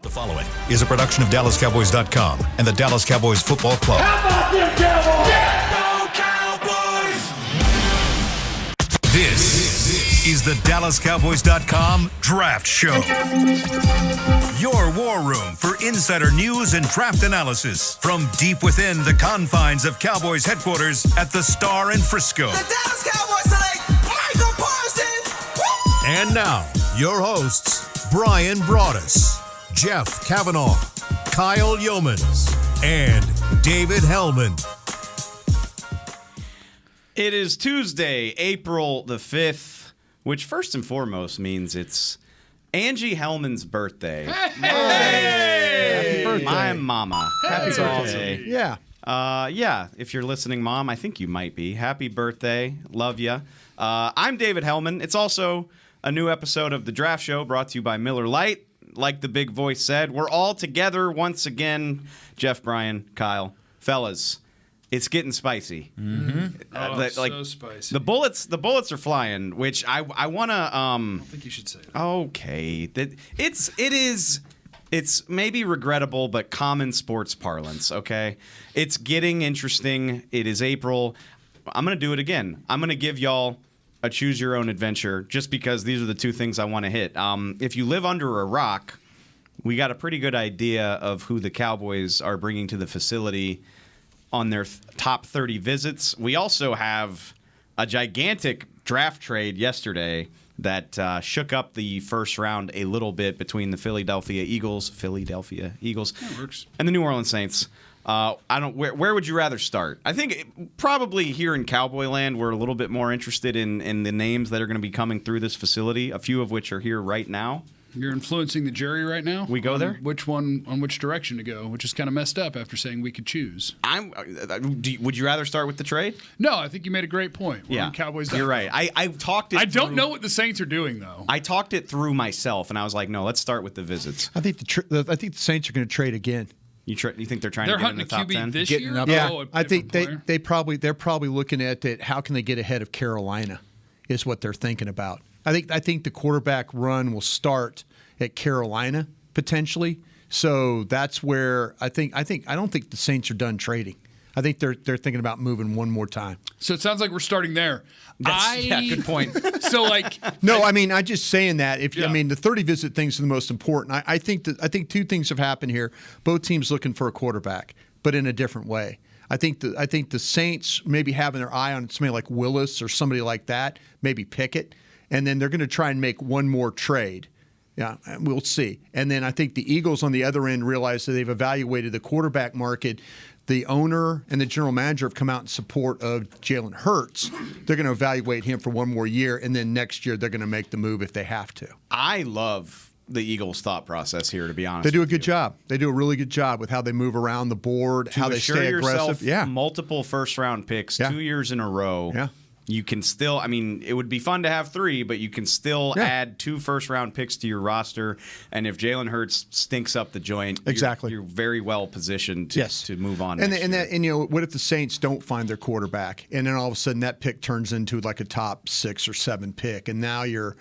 The following is a production of DallasCowboys.com and the Dallas Cowboys Football Club. How about them Cowboys? Yeah, go Cowboys! This is the DallasCowboys.com Draft Show. Your war room for insider news and draft analysis from deep within the confines of Cowboys headquarters at the Star in Frisco. The Dallas Cowboys select Michael Parsons! Woo! And now, your hosts, Brian Broaddus, Jeff Kavanaugh, Kyle Yeomans, and David Hellman. It is Tuesday, April the 5th, which first and foremost means it's Angie Hellman's birthday. Happy birthday. My mama. Happy birthday. Yeah. Yeah, if you're listening, Mom, I think you might be. Happy birthday. Love ya. I'm David Hellman. It's also a new episode of The Draft Show brought to you by Miller Lite. Like the big voice said, we're all together once again. Jeff, Brian, Kyle, fellas, it's getting spicy. Mm-hmm. So spicy. The bullets are flying. Which I want to. I don't think you should say that. Okay, it's maybe regrettable, but common sports parlance. Okay, it's getting interesting. It is April. I'm gonna do it again. I'm gonna give y'all a choose your own adventure, just because these are the two things I want to hit. If you live under a rock, we got a pretty good idea of who the Cowboys are bringing to the facility on their top 30 visits. We also have a gigantic draft trade yesterday that shook up the first round a little bit between the Philadelphia Eagles, That works. and the New Orleans Saints. Where would you rather start? I think probably here in Cowboy Land, we're a little bit more interested in the names that are going to be coming through this facility, a few of which are here right now. You're influencing the jury right now? We go there? On which direction to go, which is kind of messed up after saying we could choose. Would you rather start with the trade? No, I think you made a great point. We're Yeah, on Cowboys. you're right. I talked it I don't through- know what the Saints are doing, though. I talked it through myself, and I was like, no, let's start with the visits. I think the Saints are going to trade again. You think they're trying They're to get in the hunting a top 10? QB this Getting year? up. Yeah, Oh, a I think different player? they're probably looking at that. How can they get ahead of Carolina? Is what they're thinking about. I think the quarterback run will start at Carolina potentially. So that's where I don't think the Saints are done trading. I think they're thinking about moving one more time. So it sounds like we're starting there. Yeah, good point. So like No, I'm just saying that. Yeah. The 30 visit things are the most important. I think two things have happened here. Both teams looking for a quarterback, but in a different way. I think the Saints maybe having their eye on somebody like Willis or somebody like that, maybe Pickett, and then they're going to try and make one more trade. Yeah, we'll see. And then I think the Eagles on the other end realize that they've evaluated the quarterback market. The owner and the general manager have come out in support of Jalen Hurts. They're going to evaluate him for one more year, and then next year they're going to make the move if they have to. I love the Eagles' thought process here, to be honest. They do a with good you. job. They do a really good job with how they move around the board, To how they assure stay yourself aggressive. Yeah. multiple first-round picks, Yeah. 2 years in a row. Yeah. You can still, it would be fun to have 3, but you can still add 2 first-round picks to your roster. And if Jalen Hurts stinks up the joint, Exactly. you're very well positioned to move on. And next year. what if the Saints don't find their quarterback, and then all of a sudden that pick turns into like a top 6 or 7 pick, and now you're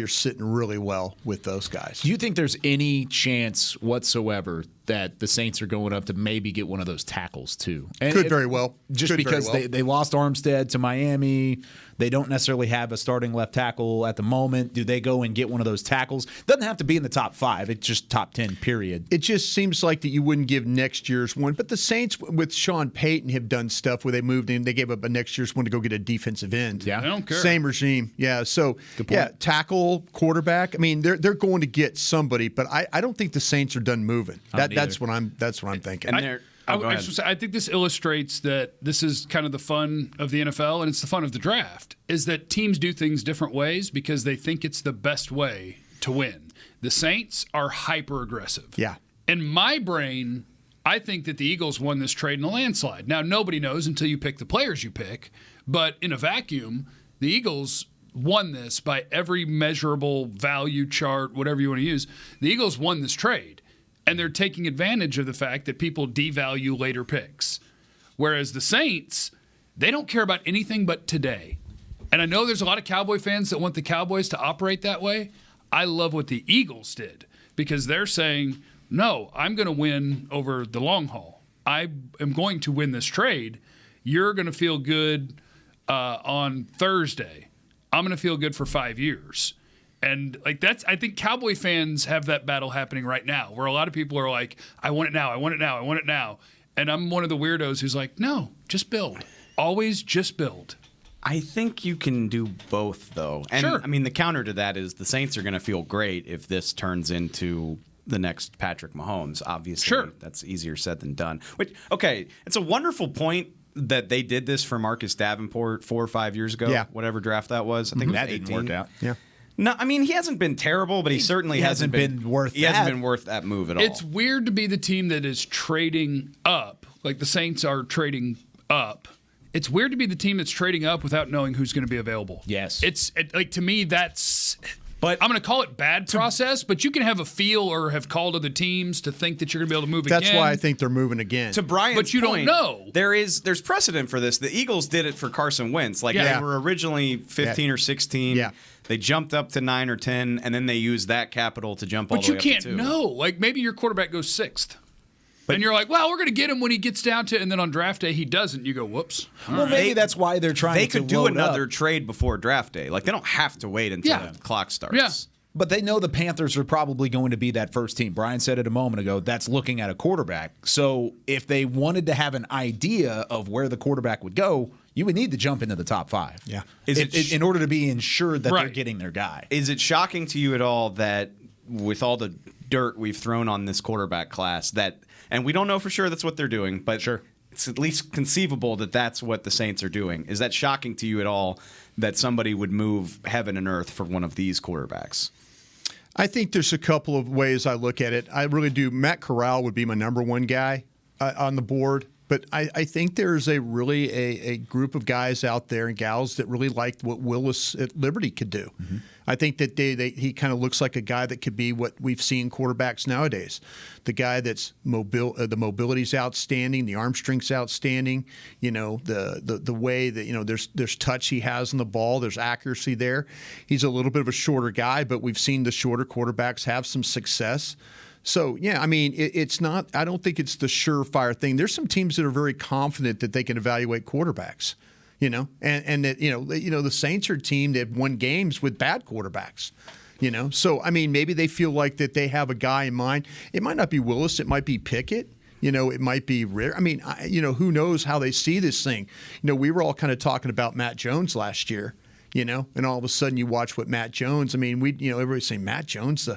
sitting really well with those guys. Do you think there's any chance whatsoever that the Saints are going up to maybe get one of those tackles too? And Could very well. Just Could very because well. they lost Armstead to Miami. They don't necessarily have a starting left tackle at the moment. Do they go and get one of those tackles? Doesn't have to be in the top 5. It's just top 10, period. It just seems like that you wouldn't give next year's one. But the Saints with Sean Payton have done stuff where they moved in. They gave up a next year's one to go get a defensive end. Yeah. I don't care. Same regime. Yeah. So, tackle, quarterback. They're going to get somebody, but I don't think the Saints are done moving. That's what I'm thinking. And they're- I go ahead. should say, I think this illustrates that this is kind of the fun of the NFL, and it's the fun of the draft, is that teams do things different ways because they think it's the best way to win. The Saints are hyper-aggressive. Yeah. In my brain, I think that the Eagles won this trade in a landslide. Now, nobody knows until you pick the players you pick, but in a vacuum, the Eagles won this by every measurable value chart, whatever you want to use. The Eagles won this trade. And they're taking advantage of the fact that people devalue later picks. Whereas the Saints, they don't care about anything but today. And I know there's a lot of Cowboy fans that want the Cowboys to operate that way. I love what the Eagles did because they're saying no, I'm going to win over the long haul. I am going to win this trade. You're going to feel good on Thursday. I'm going to feel good for 5 years. And like I think Cowboy fans have that battle happening right now, where a lot of people are like, I want it now, I want it now, I want it now. And I'm one of the weirdos who's like, no, just build. Always just build. I think you can do both, though. And Sure. I mean, the counter to that is the Saints are going to feel great if this turns into the next Patrick Mahomes. Obviously, Sure. That's easier said than done. Which, okay, it's a wonderful point that they did this for Marcus Davenport 4 or 5 years ago. Yeah. Whatever draft that was. I think it was That 18. didn't work out. Yeah. No, I mean, he hasn't been terrible, but he certainly hasn't been worth He hasn't that. been worth that move at all. It's weird to be the team that is trading up, like the Saints are trading up. It's weird to be the team that's trading up without knowing who's going to be available. Yes. Like to me, that's. But I'm going to call it bad process, but you can have a feel or have called other teams to think that you're going to be able to move That's again. why I think they're moving again. to Brian's But you don't point, know. There's precedent for this. The Eagles did it for Carson Wentz. Like Yeah. they were originally 15 or 16. Yeah. They jumped up to 9 or 10, and then they used that capital to jump all But the you way can't up to 2. know. Like maybe your quarterback goes 6th. And you're like, well, we're going to get him when he gets down to, and then on draft day he doesn't. You go, whoops. Well, maybe that's why they're trying They to could do load another up. trade before draft day. Like they don't have to wait until Yeah. the clock starts. Yeah. But they know the Panthers are probably going to be that first team. Brian said it a moment ago, that's looking at a quarterback. So if they wanted to have an idea of where the quarterback would go, you would need to jump into the top 5. Yeah. In order to be ensured that they're Right. getting their guy. Is it shocking to you at all that with all the dirt we've thrown on this quarterback class that, and we don't know for sure that's what they're doing, but Sure. it's at least conceivable that that's what the Saints are doing. Is that shocking to you at all that somebody would move heaven and earth for one of these quarterbacks? I think there's a couple of ways I look at it. I really do. Matt Corral would be my number one guy on the board. But I think there's a group of guys out there and gals that really like what Willis at Liberty could do. Mm-hmm. I think that he kind of looks like a guy that could be what we've seen quarterbacks nowadays. The guy that's mobile, the mobility's outstanding, the arm strength's outstanding. You know, the way that there's touch he has on the ball, there's accuracy there. He's a little bit of a shorter guy, but we've seen the shorter quarterbacks have some success. So, yeah, I mean, it's not – I don't think it's the surefire thing. There's some teams that are very confident that they can evaluate quarterbacks, you know, and that, the Saints are a team that have won games with bad quarterbacks, you know. So, I mean, maybe they feel like that they have a guy in mind. It might not be Willis. It might be Pickett. You know, it might be – I mean, who knows how they see this thing. You know, we were all kind of talking about Matt Jones last year. You know, and all of a sudden you watch what Matt Jones. I mean, everybody's saying Matt Jones,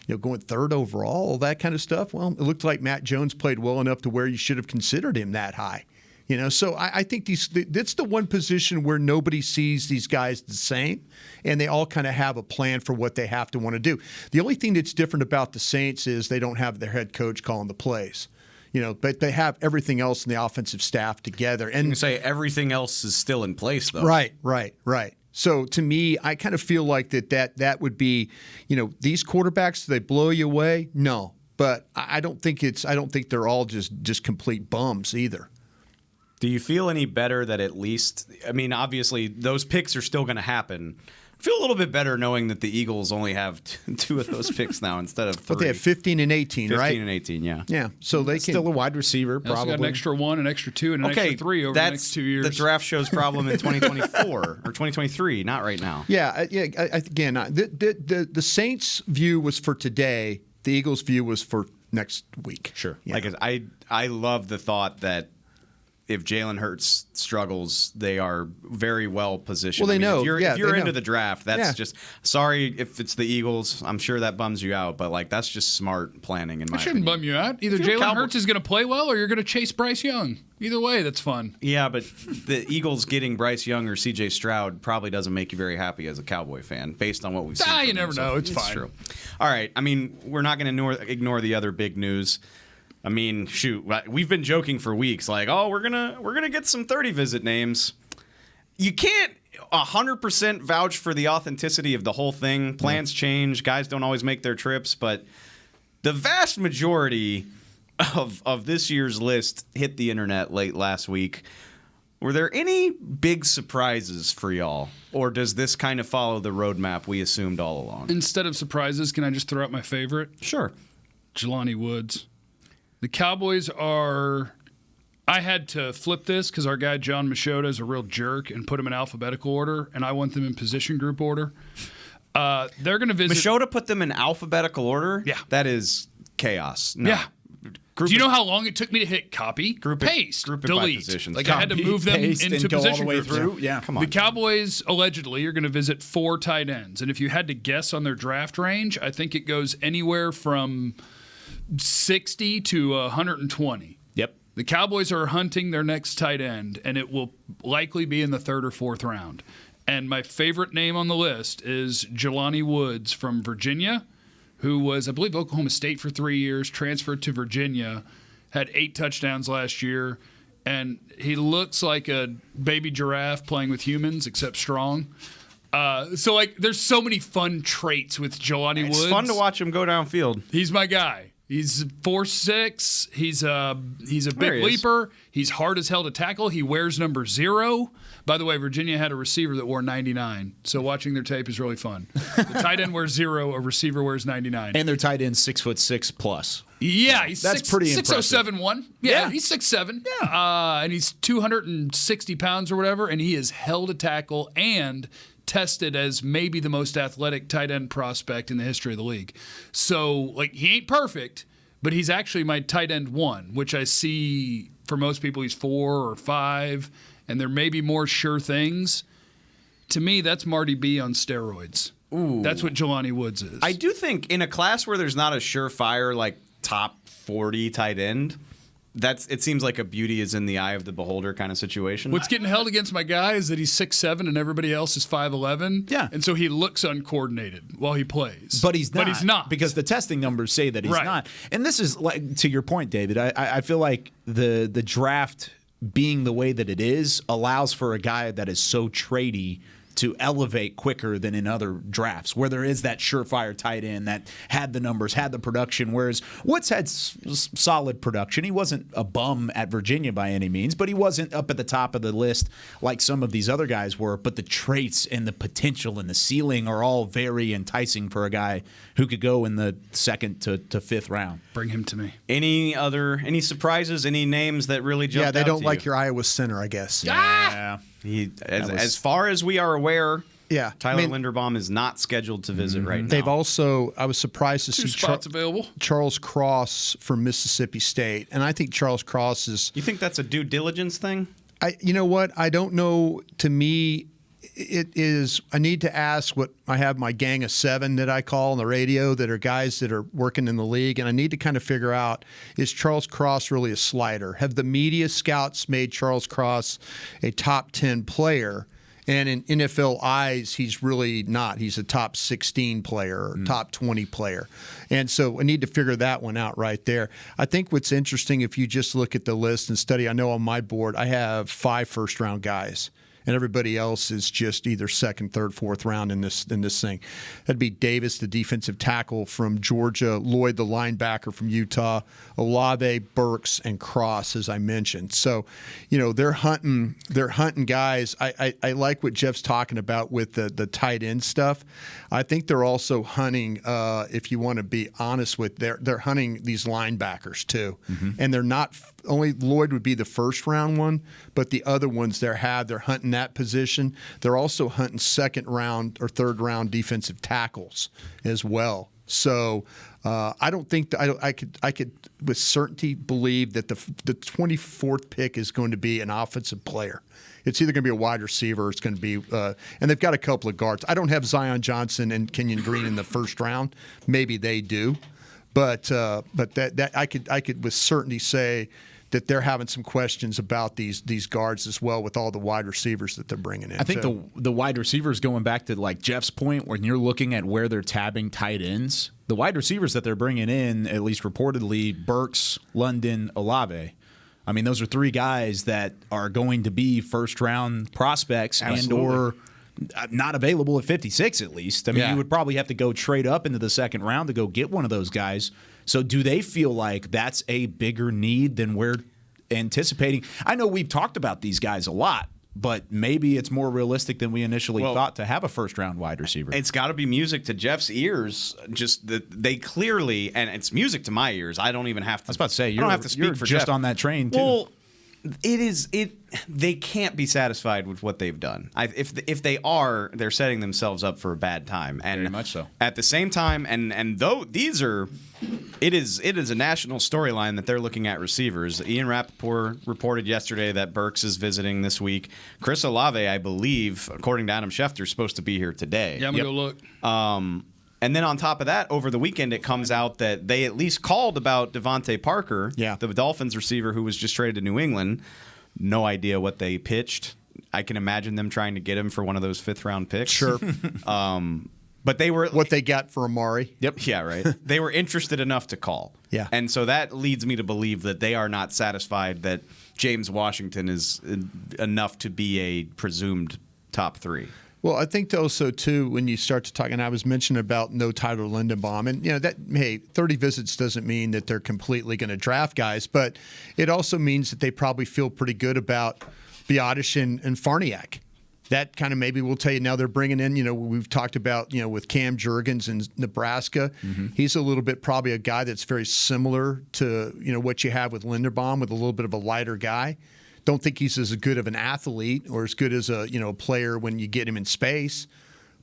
going 3rd overall, all that kind of stuff. Well, it looked like Matt Jones played well enough to where you should have considered him that high. You know, so I think that's the one position where nobody sees these guys the same, and they all kind of have a plan for what they have to want to do. The only thing that's different about the Saints is they don't have their head coach calling the plays. You know, but they have everything else in the offensive staff together. And You say everything else is still in place, though. Right. So to me, I kind of feel like that would be, these quarterbacks, do they blow you away? No, but I don't think they're all just complete bums either. Do you feel any better that at least, I mean, obviously those picks are still going to happen. I feel a little bit better knowing that the Eagles only have 2 of those picks now instead of 3. But they have 15 and 18, 15 right? and 18, yeah. Yeah, so they can Still a wide receiver, They also probably. got an extra 1, an extra 2, and an extra 3 over the next 2 years. The draft show's problem in 2024 or 2023, not right now. Yeah. Again, the Saints' view was for today. The Eagles' view was for next week. Sure. Yeah. Like I love the thought that if Jalen Hurts struggles, they are very well positioned. Well, they know. If you're Yeah, they into know. the draft, that's Yeah. just sorry if it's the Eagles. I'm sure that bums you out, but like that's just smart planning in my It shouldn't opinion. bum you out. Either If you're a Jalen Cowboy- Hurts is going to play well or you're going to chase Bryce Young. Either way, that's fun. Yeah, but the Eagles getting Bryce Young or C.J. Stroud probably doesn't make you very happy as a Cowboy fan, based on what we've seen. You from never them. know. It's fine. True. All right. I mean, we're not going to ignore the other big news. I mean, shoot, we've been joking for weeks, like, oh, we're gonna get some 30 visit names. You can't 100% vouch for the authenticity of the whole thing. Plans change, guys don't always make their trips, but the vast majority of this year's list hit the internet late last week. Were there any big surprises for y'all, or does this kind of follow the roadmap we assumed all along? Instead of surprises, can I just throw out my favorite? Sure. Jelani Woods. The Cowboys are. I had to flip this because our guy John Machota is a real jerk and put them in alphabetical order, and I want them in position group order. They're going to visit. Machota put them in alphabetical order? Yeah. That is chaos. No. Yeah. Do you know how long it took me to hit copy, paste, group it by delete? positions. Like I had to move them Paste, into and go all position the way groups. through. Yeah, come on. The Cowboys allegedly are going to visit 4 tight ends, and if you had to guess on their draft range, I think it goes anywhere from 60 to 120. Yep. The Cowboys are hunting their next tight end, and it will likely be in the 3rd or 4th round. And my favorite name on the list is Jelani Woods from Virginia, who was, I believe, Oklahoma State for 3 years, transferred to Virginia, had 8 touchdowns last year, and he looks like a baby giraffe playing with humans, except strong. So, like, there's so many fun traits with Jelani Woods. It's fun to watch him go downfield. He's my guy. He's 4'6". He's a There big he is. leaper. He's hard as hell to tackle. He wears number 0. By the way, Virginia had a receiver that wore 99. So watching their tape is really fun. The tight end wears 0. A receiver wears 99. And their tight end 6'6" plus. Yeah, he's That's pretty impressive. 6'07" Yeah, Yeah. he's 6'7". Yeah, and he's 260 pounds or whatever, and he is held to tackle and tested as maybe the most athletic tight end prospect in the history of the league. So, like, he ain't perfect, but he's actually my tight end 1, which I see for most people he's 4 or 5, and there may be more sure things. To me, that's Marty B on steroids. Ooh. That's what Jelani Woods is. I do think in a class where there's not a surefire, like, top 40 tight end, it seems like a beauty is in the eye of the beholder kind of situation. What's getting held against my guy is that he's 6'7" and everybody else is 5'11". Yeah. And so he looks uncoordinated while he plays. But he's not. But he's not. Because the testing numbers say that he's Right. not. And this is, like, to your point, David, I feel like the draft being the way that it is allows for a guy that is so tradey to elevate quicker than in other drafts where there is that surefire tight end that had the numbers, had the production, whereas Woods had solid production. He wasn't a bum at Virginia by any means, but he wasn't up at the top of the list like some of these other guys were. But the traits and the potential and the ceiling are all very enticing for a guy who could go in the 2nd to 5th round. Bring him to me. Any surprises, any names that really jumped out Yeah, they don't to like you? your Iowa center, I guess. Yeah. As far as we are aware, Yeah, Tyler I mean, Linderbaum is not scheduled to visit right now. They've also, I was surprised to 2 see spots available. Charles Cross from Mississippi State, and I think Charles Cross is. You think that's a due diligence thing? You know what? I don't know. To me, it is. I need to ask what I have my gang of 7 that I call on the radio that are guys that are working in the league, and I need to kind of figure out, is Charles Cross really a slider? Have the media scouts made Charles Cross a top 10 player? And in NFL eyes, he's really not. He's a top 16 player or top 20 player. And so I need to figure that one out right there. I think what's interesting, if you just look at the list and study, I know on my board I have 5 first-round guys. And everybody else is just either 2nd, 3rd, 4th round in this thing. That'd be Davis, the defensive tackle from Georgia, Lloyd, the linebacker from Utah, Olave, Burks, and Cross, as I mentioned. So, they're hunting guys. I like what Jeff's talking about with the tight end stuff. I think they're also hunting, if you want to be honest with, they're hunting these linebackers too, and they're not. Only Lloyd would be the 1st round one, but the other ones they're hunting that position. They're also hunting 2nd round or 3rd round defensive tackles as well. So I don't think I could with certainty believe that the 24th pick is going to be an offensive player. It's either going to be a wide receiver or it's going to be and they've got a couple of guards. I don't have Zion Johnson and Kenyon Green in the 1st round. Maybe they do. But that I could with certainty say that they're having some questions about these guards as well with all the wide receivers that they're bringing in. I think the wide receivers, going back to like Jeff's point, when you're looking at where they're tabbing tight ends, the wide receivers that they're bringing in, at least reportedly, Burks, London, Olave. I mean, those are 3 guys that are going to be 1st-round prospects and or not available at 56 at least. I mean, you would probably have to go trade up into the 2nd round to go get one of those guys. So do they feel like that's a bigger need than we're anticipating? I know we've talked about these guys a lot but maybe it's more realistic than we initially thought to have a first-round wide receiver. It's got to be music to Jeff's ears. Just that they clearly, and it's music to my ears. I don't even have to. I was about to say, I don't have to speak you're for just Jeff. on that train, too. Well, they can't be satisfied with what they've done. If they are, they're setting themselves up for a bad time. And Very much so. At the same time, and though it is a national storyline that they're looking at receivers. Ian Rappaport reported yesterday that Burks is visiting this week. Chris Olave, I believe, according to Adam Schefter, is supposed to be here today. Yeah, I'm going to go look. And then on top of that, over the weekend, it comes out that they at least called about Devontae Parker, the Dolphins receiver who was just traded to New England. No idea what they pitched. I can imagine them trying to get him for one of those fifth-round picks. Sure. But they were what they got for Amari. Yep. Yeah, right. They were interested enough to call. Yeah. And so that leads me to believe that they are not satisfied that James Washington is enough to be a presumed top 3. Well, I think also too when you start to talk, and I was mentioning about no Tyler Lindenbaum, and that 30 visits doesn't mean that they're completely going to draft guys, but it also means that they probably feel pretty good about Biadasz and Farniak. That kind of maybe will tell you now they're bringing in, we've talked about, with Cam Jurgens in Nebraska. Mm-hmm. He's a little bit probably a guy that's very similar to, what you have with Linderbaum with a little bit of a lighter guy. Don't think he's as good of an athlete or as good as a player when you get him in space,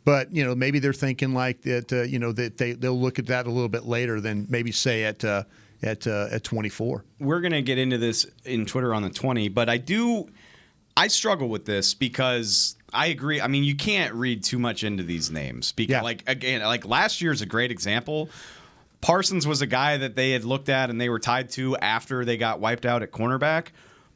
but maybe they're thinking like that. That they'll look at that a little bit later than maybe say at 24. We're gonna get into this in Twitter on the 20, but I struggle with this because I agree. I mean, you can't read too much into these names because, like last year's a great example. Parsons was a guy that they had looked at and they were tied to after they got wiped out at cornerback.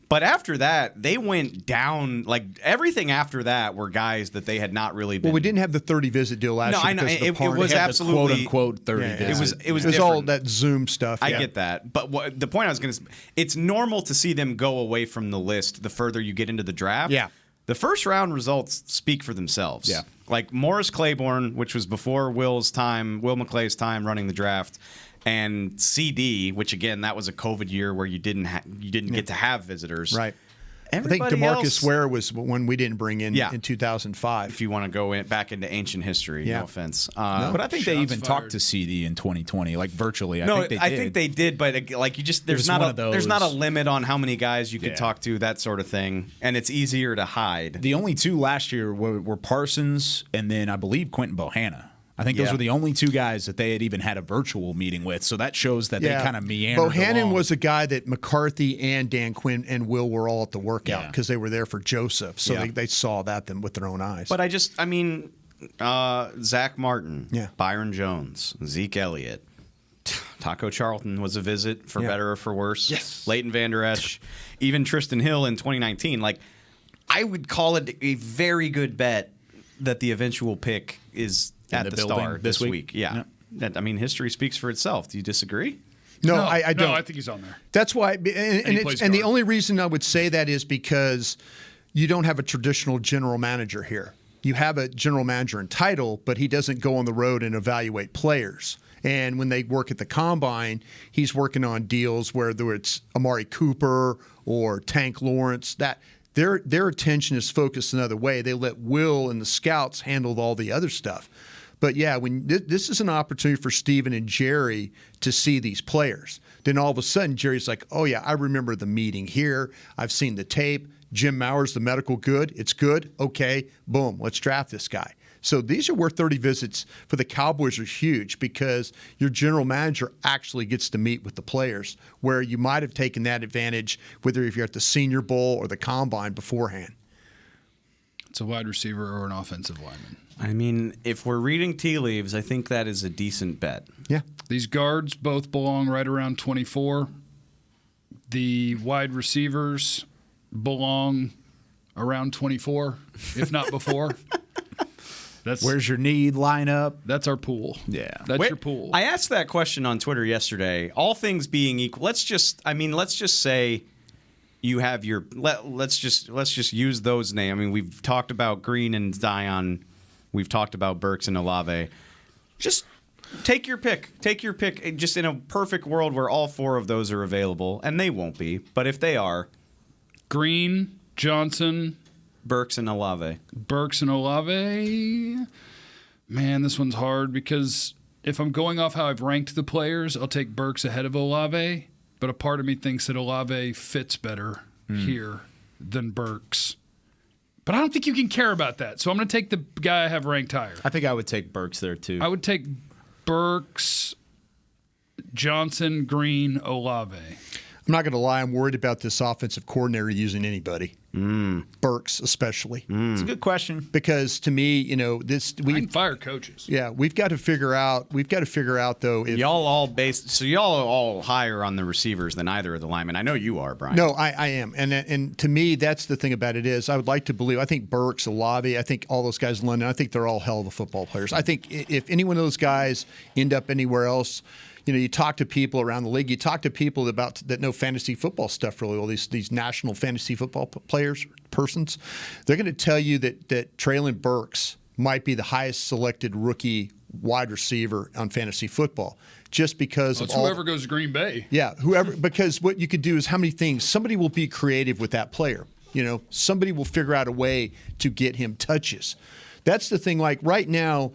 But after that, they went down. Like everything after that were guys that they had not really been. Well, we didn't have the 30 visit deal last year. I know it was absolutely the quote unquote 30 visits. It was all that Zoom stuff. I get that, but the point I was going to, it's normal to see them go away from the list the further you get into the draft. Yeah, the first round results speak for themselves. Yeah, like Morris Claiborne, which was before Will McClay's time running the draft. And CD, which again, that was a COVID year where you didn't get to have visitors. Right. Everybody I think DeMarcus else, Ware was when we didn't bring in 2005. If you want to go back into ancient history, no offense. But I think they even talked to CD in 2020, like virtually. I think they did, but like you just there's not a limit on how many guys you could talk to, that sort of thing, and it's easier to hide. The only two last year were Parsons and then I believe Quentin Bohanna. I think those were the only two guys that they had even had a virtual meeting with. So that shows that they kind of meandered Bohannon along. was a guy that McCarthy and Dan Quinn and Will were all at the workout because they were there for Joseph. So they saw that with their own eyes. But Zach Martin, Byron Jones, Zeke Elliott, Taco Charlton was a visit for better or for worse. Yes. Leighton Vander Esch, even Tristan Hill in 2019. Like, I would call it a very good bet that the eventual pick is at the Star this week. Yeah. History speaks for itself. Do you disagree? No, I don't. No, I think he's on there. That's why, and the only reason I would say that is because you don't have a traditional general manager here. You have a general manager in title, but he doesn't go on the road and evaluate players. And when they work at the combine, he's working on deals whether it's Amari Cooper or Tank Lawrence. That their attention is focused another way. They let Will and the scouts handle all the other stuff. But when this is an opportunity for Steven and Jerry to see these players. Then all of a sudden, Jerry's like, oh, yeah, I remember the meeting here. I've seen the tape. Jim Mauer's the medical good. It's good. Okay, boom, let's draft this guy. So these are worth 30 visits for the Cowboys are huge because your general manager actually gets to meet with the players where you might have taken that advantage, whether if you're at the Senior Bowl or the Combine beforehand. It's a wide receiver or an offensive lineman. I mean, if we're reading tea leaves, I think that is a decent bet. Yeah. These guards both belong right around 24. The wide receivers belong around 24, if not before. Where's your need lineup? That's our pool. Yeah. That's your pool. I asked that question on Twitter yesterday. All things being equal, let's just say you have your let's just use those names. I mean, we've talked about Green and Zion. We've talked about Burks and Olave. Just take your pick. Take your pick. Just in a perfect world where all four of those are available, and they won't be, but if they are, Green, Johnson, Burks and Olave. Burks and Olave. Man, this one's hard because if I'm going off how I've ranked the players, I'll take Burks ahead of Olave. But a part of me thinks that Olave fits better here than Burks. But I don't think you can care about that. So I'm going to take the guy I have ranked higher. I think I would take Burks there too. I would take Burks, Johnson, Green, Olave. I'm not going to lie. I'm worried about this offensive coordinator using anybody. Burks especially. It's a good question. Because to me, I can fire coaches. Yeah, we've got to figure out though if Y'all are all higher on the receivers than either of the linemen. I know you are, Brian. No, I am, and to me, that's the thing about it is I would like to believe. I think Burks, Olave, I think all those guys in London. I think they're all hell of a football players. I think if any one of those guys end up anywhere else, you talk to people around the league. You talk to people that know fantasy football stuff really well. These national fantasy football persons, they're going to tell you that Traylon Burks might be the highest selected rookie wide receiver on fantasy football, just because of whoever goes to Green Bay. Yeah, whoever. Because what you could do is how many things somebody will be creative with that player. Somebody will figure out a way to get him touches. That's the thing. Like right now.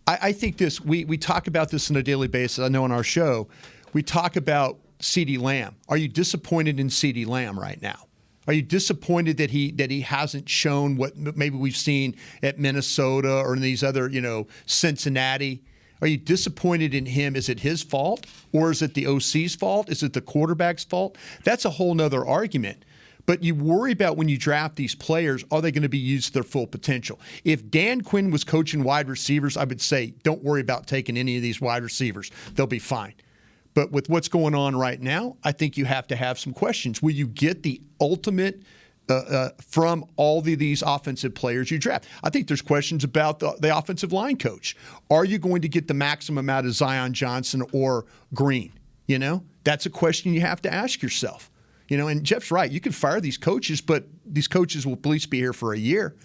I think this. We talk about this on a daily basis. I know on our show, we talk about CeeDee Lamb. Are you disappointed in CeeDee Lamb right now? Are you disappointed that he hasn't shown what maybe we've seen at Minnesota or in these other Cincinnati? Are you disappointed in him? Is it his fault or is it the OC's fault? Is it the quarterback's fault? That's a whole nother argument. But you worry about when you draft these players, are they going to be used to their full potential? If Dan Quinn was coaching wide receivers, I would say don't worry about taking any of these wide receivers. They'll be fine. But with what's going on right now, I think you have to have some questions. Will you get the ultimate from all these offensive players you draft? I think there's questions about the offensive line coach. Are you going to get the maximum out of Zion Johnson or Green? That's a question you have to ask yourself. And Jeff's right. You can fire these coaches, but these coaches will at least be here for a year,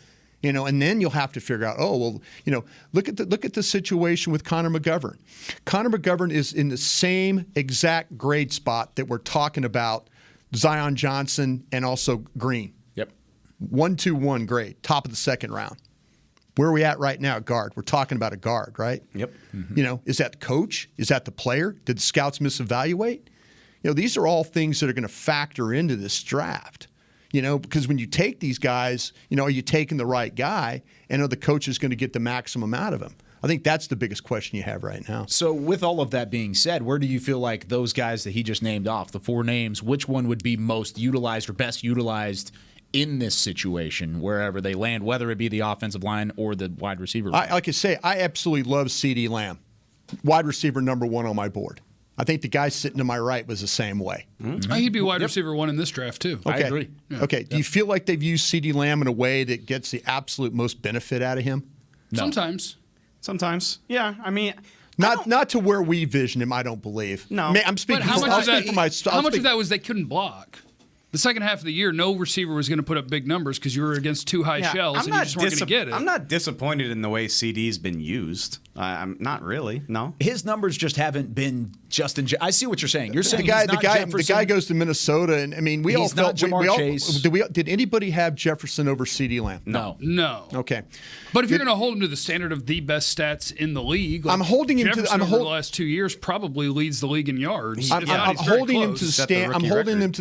and then you'll have to figure out, look at the situation with Connor McGovern. Connor McGovern is in the same exact grade spot that we're talking about Zion Johnson and also Green. Yep. 1-2-1 grade, top of the second round. Where are we at right now at guard? We're talking about a guard, right? Yep. Mm-hmm. Is that the coach? Is that the player? Did the scouts misevaluate? These are all things that are going to factor into this draft, because when you take these guys, are you taking the right guy and are the coaches going to get the maximum out of him? I think that's the biggest question you have right now. So with all of that being said, where do you feel like those guys that he just named off, the 4 names, which one would be most utilized or best utilized in this situation, wherever they land, whether it be the offensive line or the wide receiver line? Like I say, I absolutely love CeeDee Lamb, wide receiver number 1 on my board. I think the guy sitting to my right was the same way. Mm-hmm. He'd be wide receiver 1 in this draft, too. Okay. I agree. Yeah. Okay. Do you feel like they've used CeeDee Lamb in a way that gets the absolute most benefit out of him? No. Sometimes. Yeah. I mean, not to where we vision him, I don't believe. No. I'm speaking But how much for of that was they couldn't block? The second half of the year, no receiver was going to put up big numbers because you were against 2 high shells and you just weren't going to get it. I'm not disappointed in the way CD's been used. I'm not really. No. His numbers just haven't been Justin. I see what you're saying. You're saying the guy goes to Minnesota, and I mean, we all felt Jamar Chase. Did anybody have Jefferson over CeeDee Lamb? No. Okay. But if you're going to hold him to the standard of the best stats in the league, I'm holding him Jefferson over the last 2 years probably leads the league in yards. I'm holding him to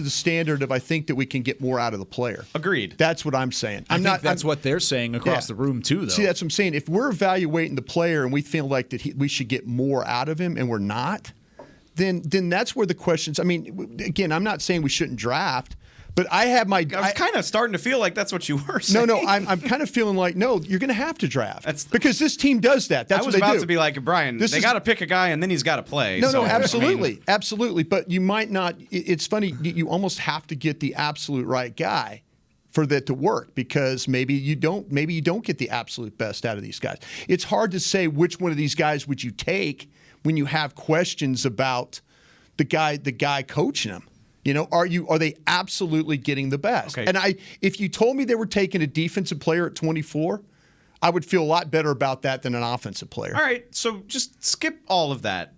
the standard of I think that we can get more out of the player. Agreed. That's what I'm saying. That's what they're saying across the room too, though. See, that's what I'm saying. If we're evaluating the player and we feel like that we should get more out of him, and we're not, then that's where the questions. I mean, again, I'm not saying we shouldn't draft. But I was kind of starting to feel like that's what you were saying. No, I'm kind of feeling like, no, you're going to have to draft. Because this team does that. That's what they do. I was about to be like, Brian, they got to pick a guy and then he's got to play. No, absolutely. Absolutely. But you might not. It's funny. You almost have to get the absolute right guy for that to work, because maybe you don't get the absolute best out of these guys. It's hard to say which one of these guys would you take when you have questions about the guy coaching them. Are they absolutely getting the best? Okay. And if you told me they were taking a defensive player at 24, I would feel a lot better about that than an offensive player. All right, so just skip all of that.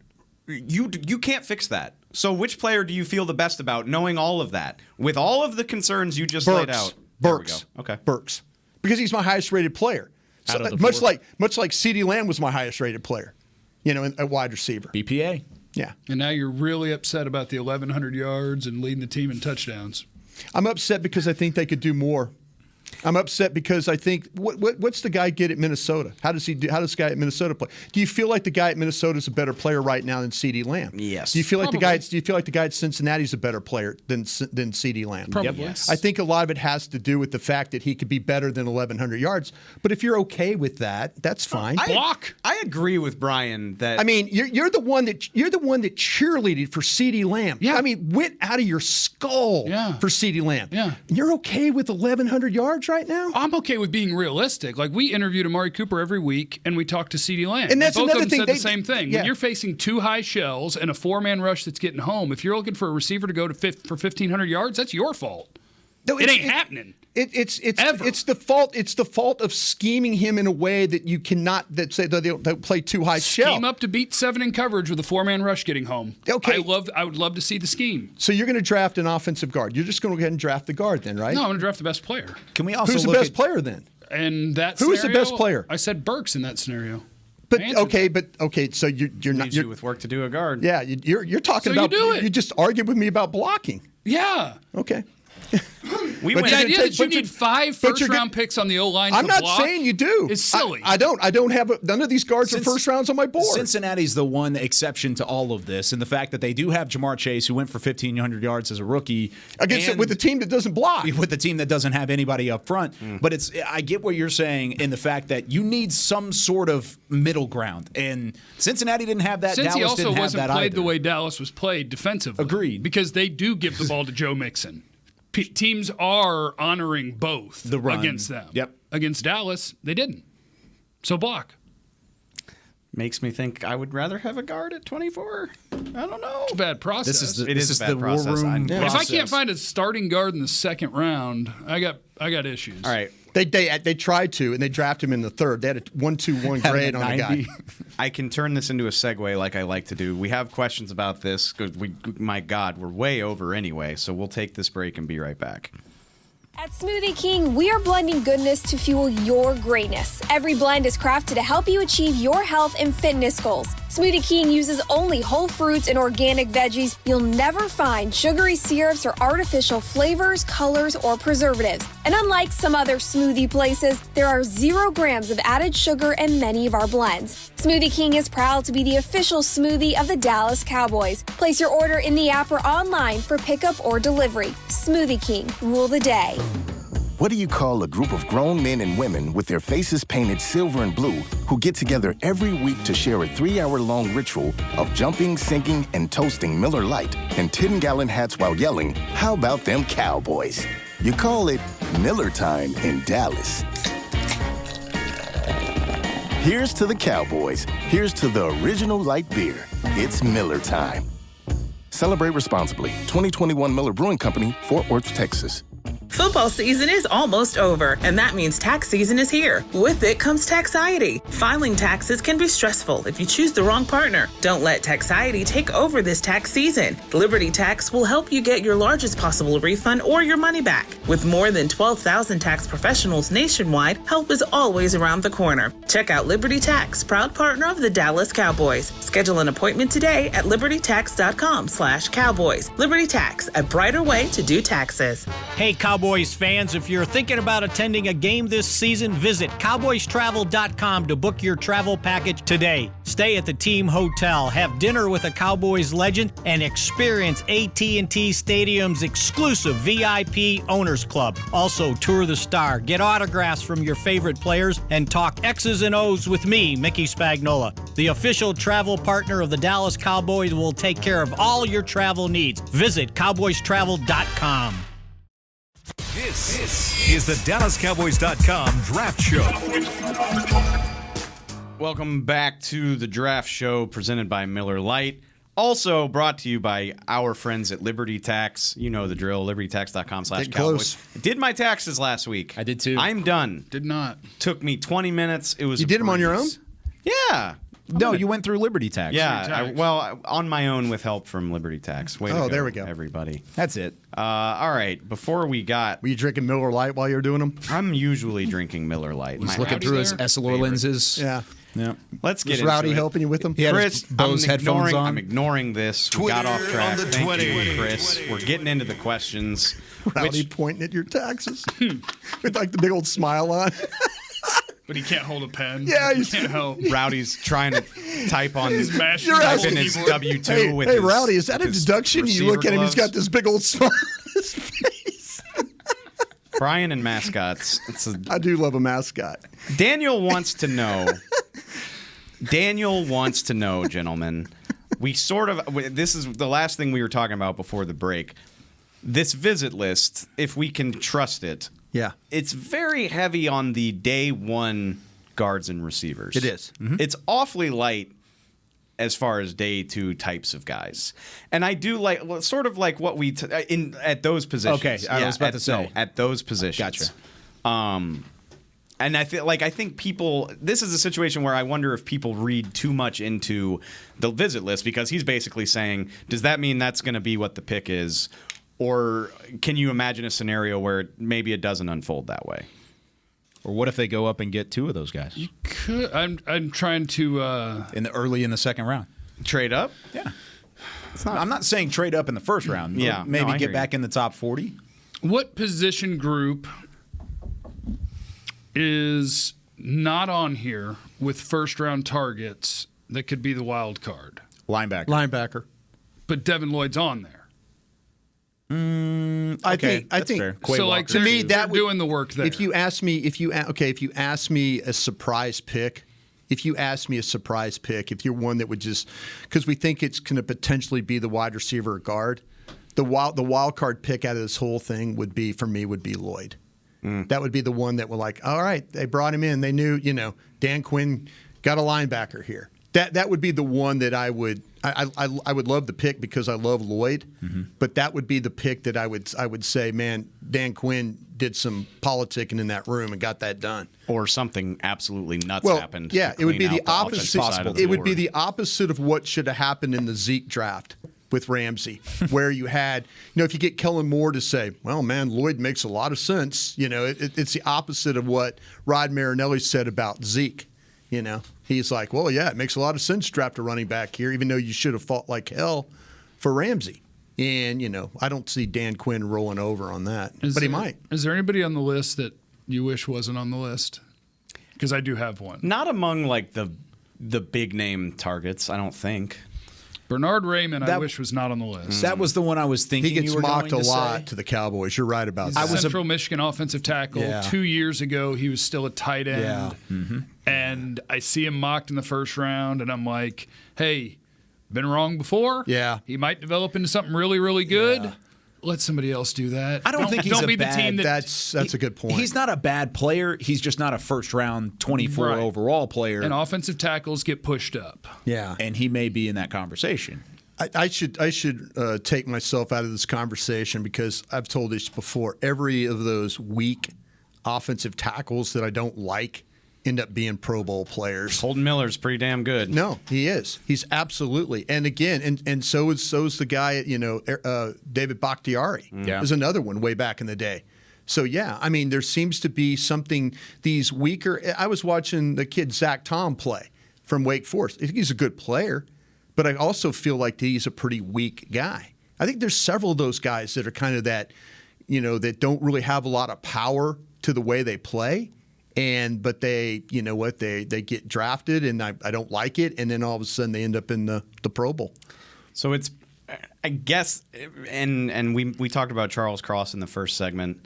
You can't fix that. So which player do you feel the best about, knowing all of that, with all of the concerns you just laid out? Burks. Okay. Burks. because he's my highest rated player. So, Out of the much four. like CeeDee Lamb was my highest rated player, at wide receiver. BPA. Yeah. And now you're really upset about the 1,100 yards and leading the team in touchdowns. I'm upset because I think they could do more. I'm upset because I think what's the guy get at Minnesota? How does the guy at Minnesota play? Do you feel like the guy at Minnesota is a better player right now than CeeDee Lamb? Yes. Do you feel like Probably. Do you feel like the guy at Cincinnati is a better player than CeeDee Lamb? Probably. Yes. I think a lot of it has to do with the fact that he could be better than 1,100 yards. But if you're okay with that, that's fine. Block. I agree with Brian that I mean, you're the one that cheerleaded for CeeDee Lamb. Yeah. I mean, went out of your skull for CeeDee Lamb. Yeah. And you're okay with 1,100 yards right now? I'm okay with being realistic. Like, we interviewed Amari Cooper every week, and we talked to CeeDee Lamb. And that's both another of them thing, said they- the same thing. yeah. When you're facing two high shells and a four-man rush that's getting home, if you're looking for a receiver to go to for 1,500 yards, that's your fault. No, It ain't happening. It's Ever. it's the fault. It's the fault of scheming him in a way that you cannot. That say that they'll play too high shell. Scheme up to beat 7 in coverage with a four-man rush getting home. Okay. I would love to see the scheme. So you're going to draft an offensive guard. You're just going to go ahead and draft the guard then, right? No, I'm going to draft the best player. Can we also Who's the look best at, player then? And that Who is the scenario, best player? I said Burks in that scenario. But I answered okay. So you're not. leaves You're, you with work to do a guard. yeah, you're talking So you about. do it. You just argued with me about blocking. Yeah. Okay. We But went. The you're idea gonna that take- you but you- need 5 but you're first-round picks on the O-line I'm to not block saying you do. is silly. I don't have none of these guards are first rounds on my board. Cincinnati's the one exception to all of this, and the fact that they do have Jamar Chase, who went for 1,500 yards as a rookie, Against with a team that doesn't block. with the team that doesn't have anybody up front. But I get what you're saying in the fact that you need some sort of middle ground, and Cincinnati didn't have that. Since he Dallas also didn't have wasn't that played either. the way Dallas was played defensively. Agreed. Because they do give the ball to Joe Mixon. Teams are honoring both The run. against them. Yep. Against Dallas, they didn't. So block. Makes me think I would rather have a guard at 24. I don't know. It's a bad process. This is the, It this is a is bad the war process. room. Yeah. if I process. can't find a starting guard in the second round, I got issues. All right. They tried to, and they drafted him in the third. They had a 1-2-1 Had him grade at on the guy. 90. I can turn this into a segue like I like to do. We have questions about this because my God, we're way over anyway. So we'll take this break and be right back. At Smoothie King, we are blending goodness to fuel your greatness. Every blend is crafted to help you achieve your health and fitness goals. Smoothie King uses only whole fruits and organic veggies. You'll never find sugary syrups or artificial flavors, colors, or preservatives. And unlike some other smoothie places, there are 0 grams of added sugar in many of our blends. Smoothie King is proud to be the official smoothie of the Dallas Cowboys. Place your order in the app or online for pickup or delivery. Smoothie King, rule the day. What do you call a group of grown men and women with their faces painted silver and blue who get together every week to share a 3-hour-long ritual of jumping, singing, and toasting Miller Lite in 10-gallon hats while yelling, "How about them Cowboys?" You call it Miller Time in Dallas. Here's to the Cowboys. Here's to the original light beer. It's Miller Time. Celebrate responsibly. 2021 Miller Brewing Company, Fort Worth, Texas. Football season is almost over, and that means tax season is here. With it comes taxiety. Filing taxes can be stressful if you choose the wrong partner. Don't let taxiety take over this tax season. Liberty Tax will help you get your largest possible refund or your money back. With more than 12,000 tax professionals nationwide, help is always around the corner. Check out Liberty Tax, proud partner of the Dallas Cowboys. Schedule an appointment today at libertytax.com/cowboys. Liberty Tax, a brighter way to do taxes. Hey, Cowboys fans, if you're thinking about attending a game this season, visit cowboystravel.com to book your travel package today. Stay at the team hotel, have dinner with a Cowboys legend, and experience AT&T Stadium's exclusive VIP Owners Club. Also, tour the Star, get autographs from your favorite players, and talk X's and O's with me, Mickey Spagnola. The official travel partner of the Dallas Cowboys will take care of all your travel needs. Visit cowboystravel.com. This is the DallasCowboys.com Draft Show. Welcome back to the Draft Show presented by Miller Lite. Also brought to you by our friends at Liberty Tax. You know the drill, libertytax.com/Cowboys. I did my taxes last week. I did too. I'm done. Did not. Took me 20 minutes. It was You did them on your own? Yeah. No, you went through Liberty Tax. Yeah, on my own with help from Liberty Tax. Way to go, there we go. everybody. That's it. All right, before we got... Were you drinking Miller Lite while you were doing them? I'm usually drinking Miller Lite. He's looking through his Essilor lenses. Yeah. Yeah. Let's get Was into Rowdy it. helping you with them? He had Chris, his Bose headphones on. I'm ignoring this. We got off track. on the Thank 20. you, Chris. We're getting into the questions. Rowdy pointing at your taxes with like the big old smile on. But he can't hold a pen. Yeah, he can't help. Rowdy's trying to type on He's mashing You're type asking- in his keyboard. W-2 with Hey, his, Rowdy, is that a with his deduction? You receiver look at him, he's got gloves. this big old smile on his face. Brian and mascots. I do love a mascot. Daniel wants to know. Daniel wants to know, gentlemen. We sort of. This is the last thing we were talking about before the break. This visit list, if we can trust it, Yeah. it's very heavy on the day one guards and receivers. It is. It's awfully light as far as day two types of guys. And I do like, sort of like what we, at those positions. Okay, I was about to say. No, at those positions. Gotcha. And I think people, this is a situation where I wonder if people read too much into the visit list, because he's basically saying, does that mean that's going to be what the pick is? Or can you imagine a scenario where maybe it doesn't unfold that way? Or what if they go up and get two of those guys I'm trying to in the second round? Trade up? Yeah. I'm not saying trade up in the first round. Yeah, Maybe no, I hear get back you. in the top 40. what position group is not on here with first round targets that could be the wild card? Linebacker. But Devin Lloyd's on there. I think fair. So like to me they're that would, doing the work there. If you ask me, if you ask me a surprise pick, if you're one that would just, because we think it's going to potentially be the wide receiver or guard, the wild card pick out of this whole thing would be Lloyd. That would be the one that we're like, all right, they brought him in. They knew, Dan Quinn got a linebacker here. That would be the one that I would love the pick because I love Lloyd, but that would be the pick that I would say, man, Dan Quinn did some politicking in that room and got that done. Or something absolutely nuts happened. Yeah, to it would be clean the out offensive opposite. side of It would be board. the opposite of what should have happened in the Zeke draft with Ramsey, where you had, if you get Kellen Moore to say, well, man, Lloyd makes a lot of sense. It's the opposite of what Rod Marinelli said about Zeke. He's like, well, yeah, it makes a lot of sense to draft a running back here, even though you should have fought like hell for Ramsey. And, I don't see Dan Quinn rolling over on that, but he might. Is there anybody on the list that you wish wasn't on the list? Because I do have one. Not among like the big name targets, I don't think. Bernard Raymond, I wish was not on the list. That was the one I was thinking. He gets you were mocked a going to lot say. to the Cowboys. You're right about He's that. a Central Michigan offensive tackle. Yeah. 2 years ago, he was still a tight end. Yeah. And I see him mocked in the first round, and I'm like, hey, been wrong before? Yeah. He might develop into something really, really good. Yeah. Let somebody else do that. I don't think he's don't a be the bad- team that That's a good point. He's not a bad player. He's just not a first round 24 Right. overall player. and offensive tackles get pushed up. Yeah. And he may be in that conversation. I should take myself out of this conversation because I've told this before. Every of those weak offensive tackles that I don't like end up being Pro Bowl players. Holden Miller's pretty damn good. No, he is. He's absolutely. And again, and so is the guy, David Bakhtiari. Yeah. Is another one way back in the day. So yeah, I mean, there seems to be something. These weaker. I was watching the kid Zach Tom play from Wake Forest. I think he's a good player, but I also feel like he's a pretty weak guy. I think there's several of those guys that are kind of that, that don't really have a lot of power to the way they play. But they, they get drafted and I don't like it. And then all of a sudden they end up in the Pro Bowl. So it's, I guess, and we talked about Charles Cross in the first segment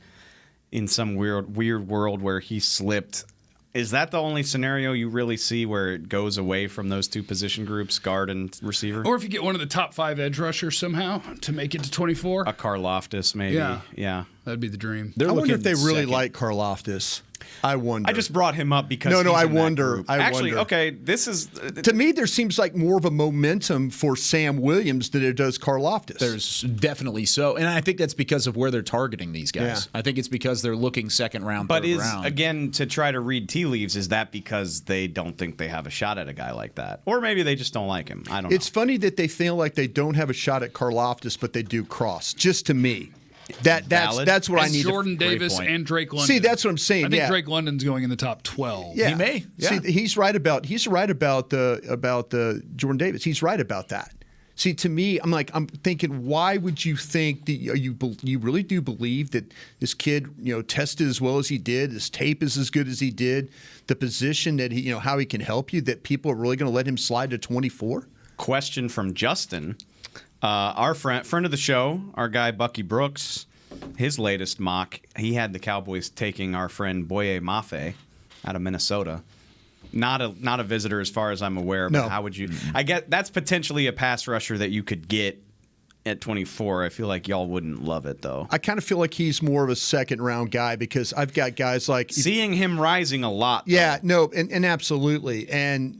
in some weird world where he slipped. Is that the only scenario you really see where it goes away from those two position groups, guard and receiver? Or if you get one of the top 5 edge rushers somehow to make it to 24. A Karlaftis, maybe. Yeah. Yeah. That'd be the dream. I wonder if they really like Karlaftis. I wonder. I just brought him up because he's I in that wonder. group. I Actually, wonder. okay, this is To me, there seems like more of a momentum for Sam Williams than it does Karlaftis. There's definitely so, and I think that's because of where they're targeting these guys. Yeah. I think it's because they're looking second round, But third round. again, to try to read tea leaves, is that because they don't think they have a shot at a guy like that? Or maybe they just don't like him. I don't know. It's funny that they feel like they don't have a shot at Karlaftis, but they do Cross. Just to me, that's what I need. Jordan Davis and Drake London. See, that's what I'm saying. I think yeah. Drake London's going in the top 12. Yeah. He may. Yeah. See, he's right about the Jordan Davis. He's right about that. See, to me, I'm thinking, why would you think that you really do believe that this kid, tested as well as he did, his tape is as good as he did, the position that he, how he can help you, that people are really going to let him slide to 24? Question from Justin. Our friend of the show, our guy Bucky Brooks, his latest mock, he had the Cowboys taking our friend Boye Mafe out of Minnesota. Not a visitor as far as I'm aware, but how would you? I get that's potentially a pass rusher that you could get at 24. I feel like y'all wouldn't love it though. I kind of feel like he's more of a second round guy because I've got guys like seeing him rising a lot. Yeah, no, and absolutely. And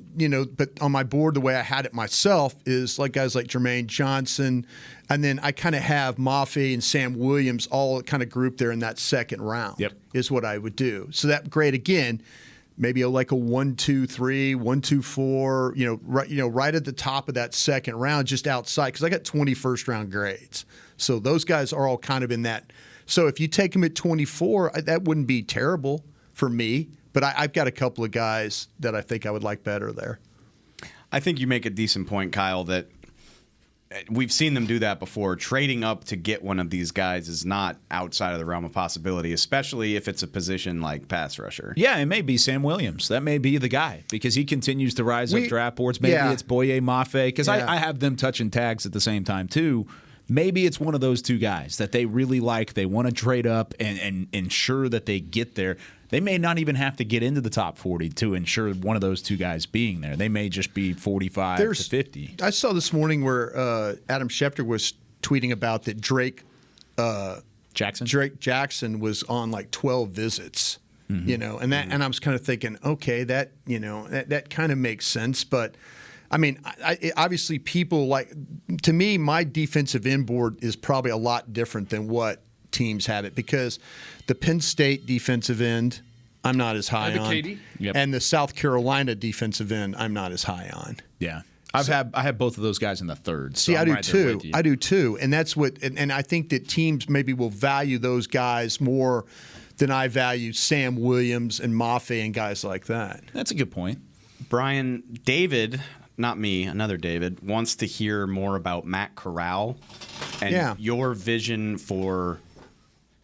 but on my board, the way I had it myself is like guys like Jermaine Johnson, and then I kind of have Mafe and Sam Williams all kind of grouped there in that second round. Yep, is what I would do. So that great again. Maybe like a 1-2-3, 1-2-4, right at the top of that second round, just outside, because I got 20 first-round grades. So those guys are all kind of in that. So if you take them at 24, that wouldn't be terrible for me. But I've got a couple of guys that I think I would like better there. I think you make a decent point, Kyle, that we've seen them do that before. Trading up to get one of these guys is not outside of the realm of possibility, especially if it's a position like pass rusher. Yeah, it may be Sam Williams. That may be the guy because he continues to rise up draft boards. Maybe it's Boye Mafe because I have them touching tags at the same time too. Maybe it's one of those two guys that they really like. They want to trade up and ensure that they get there. They may not even have to get into the top 40 to ensure one of those two guys being there. They may just be 45 to 50. I saw this morning where Adam Schefter was tweeting about that Drake Jackson was on like 12 visits, and I was kind of thinking, okay, that kind of makes sense, but I mean, obviously people to me, my defensive end board is probably a lot different than what teams have it because the Penn State defensive end I'm not as high on, and the South Carolina defensive end I'm not as high on. Yeah, I have both of those guys in the third. So see, I do too. I do too, and that's what. And I think that teams maybe will value those guys more than I value Sam Williams and Mafe and guys like that. That's a good point, Brian. David. Not me, another David, wants to hear more about Matt Corral and your vision for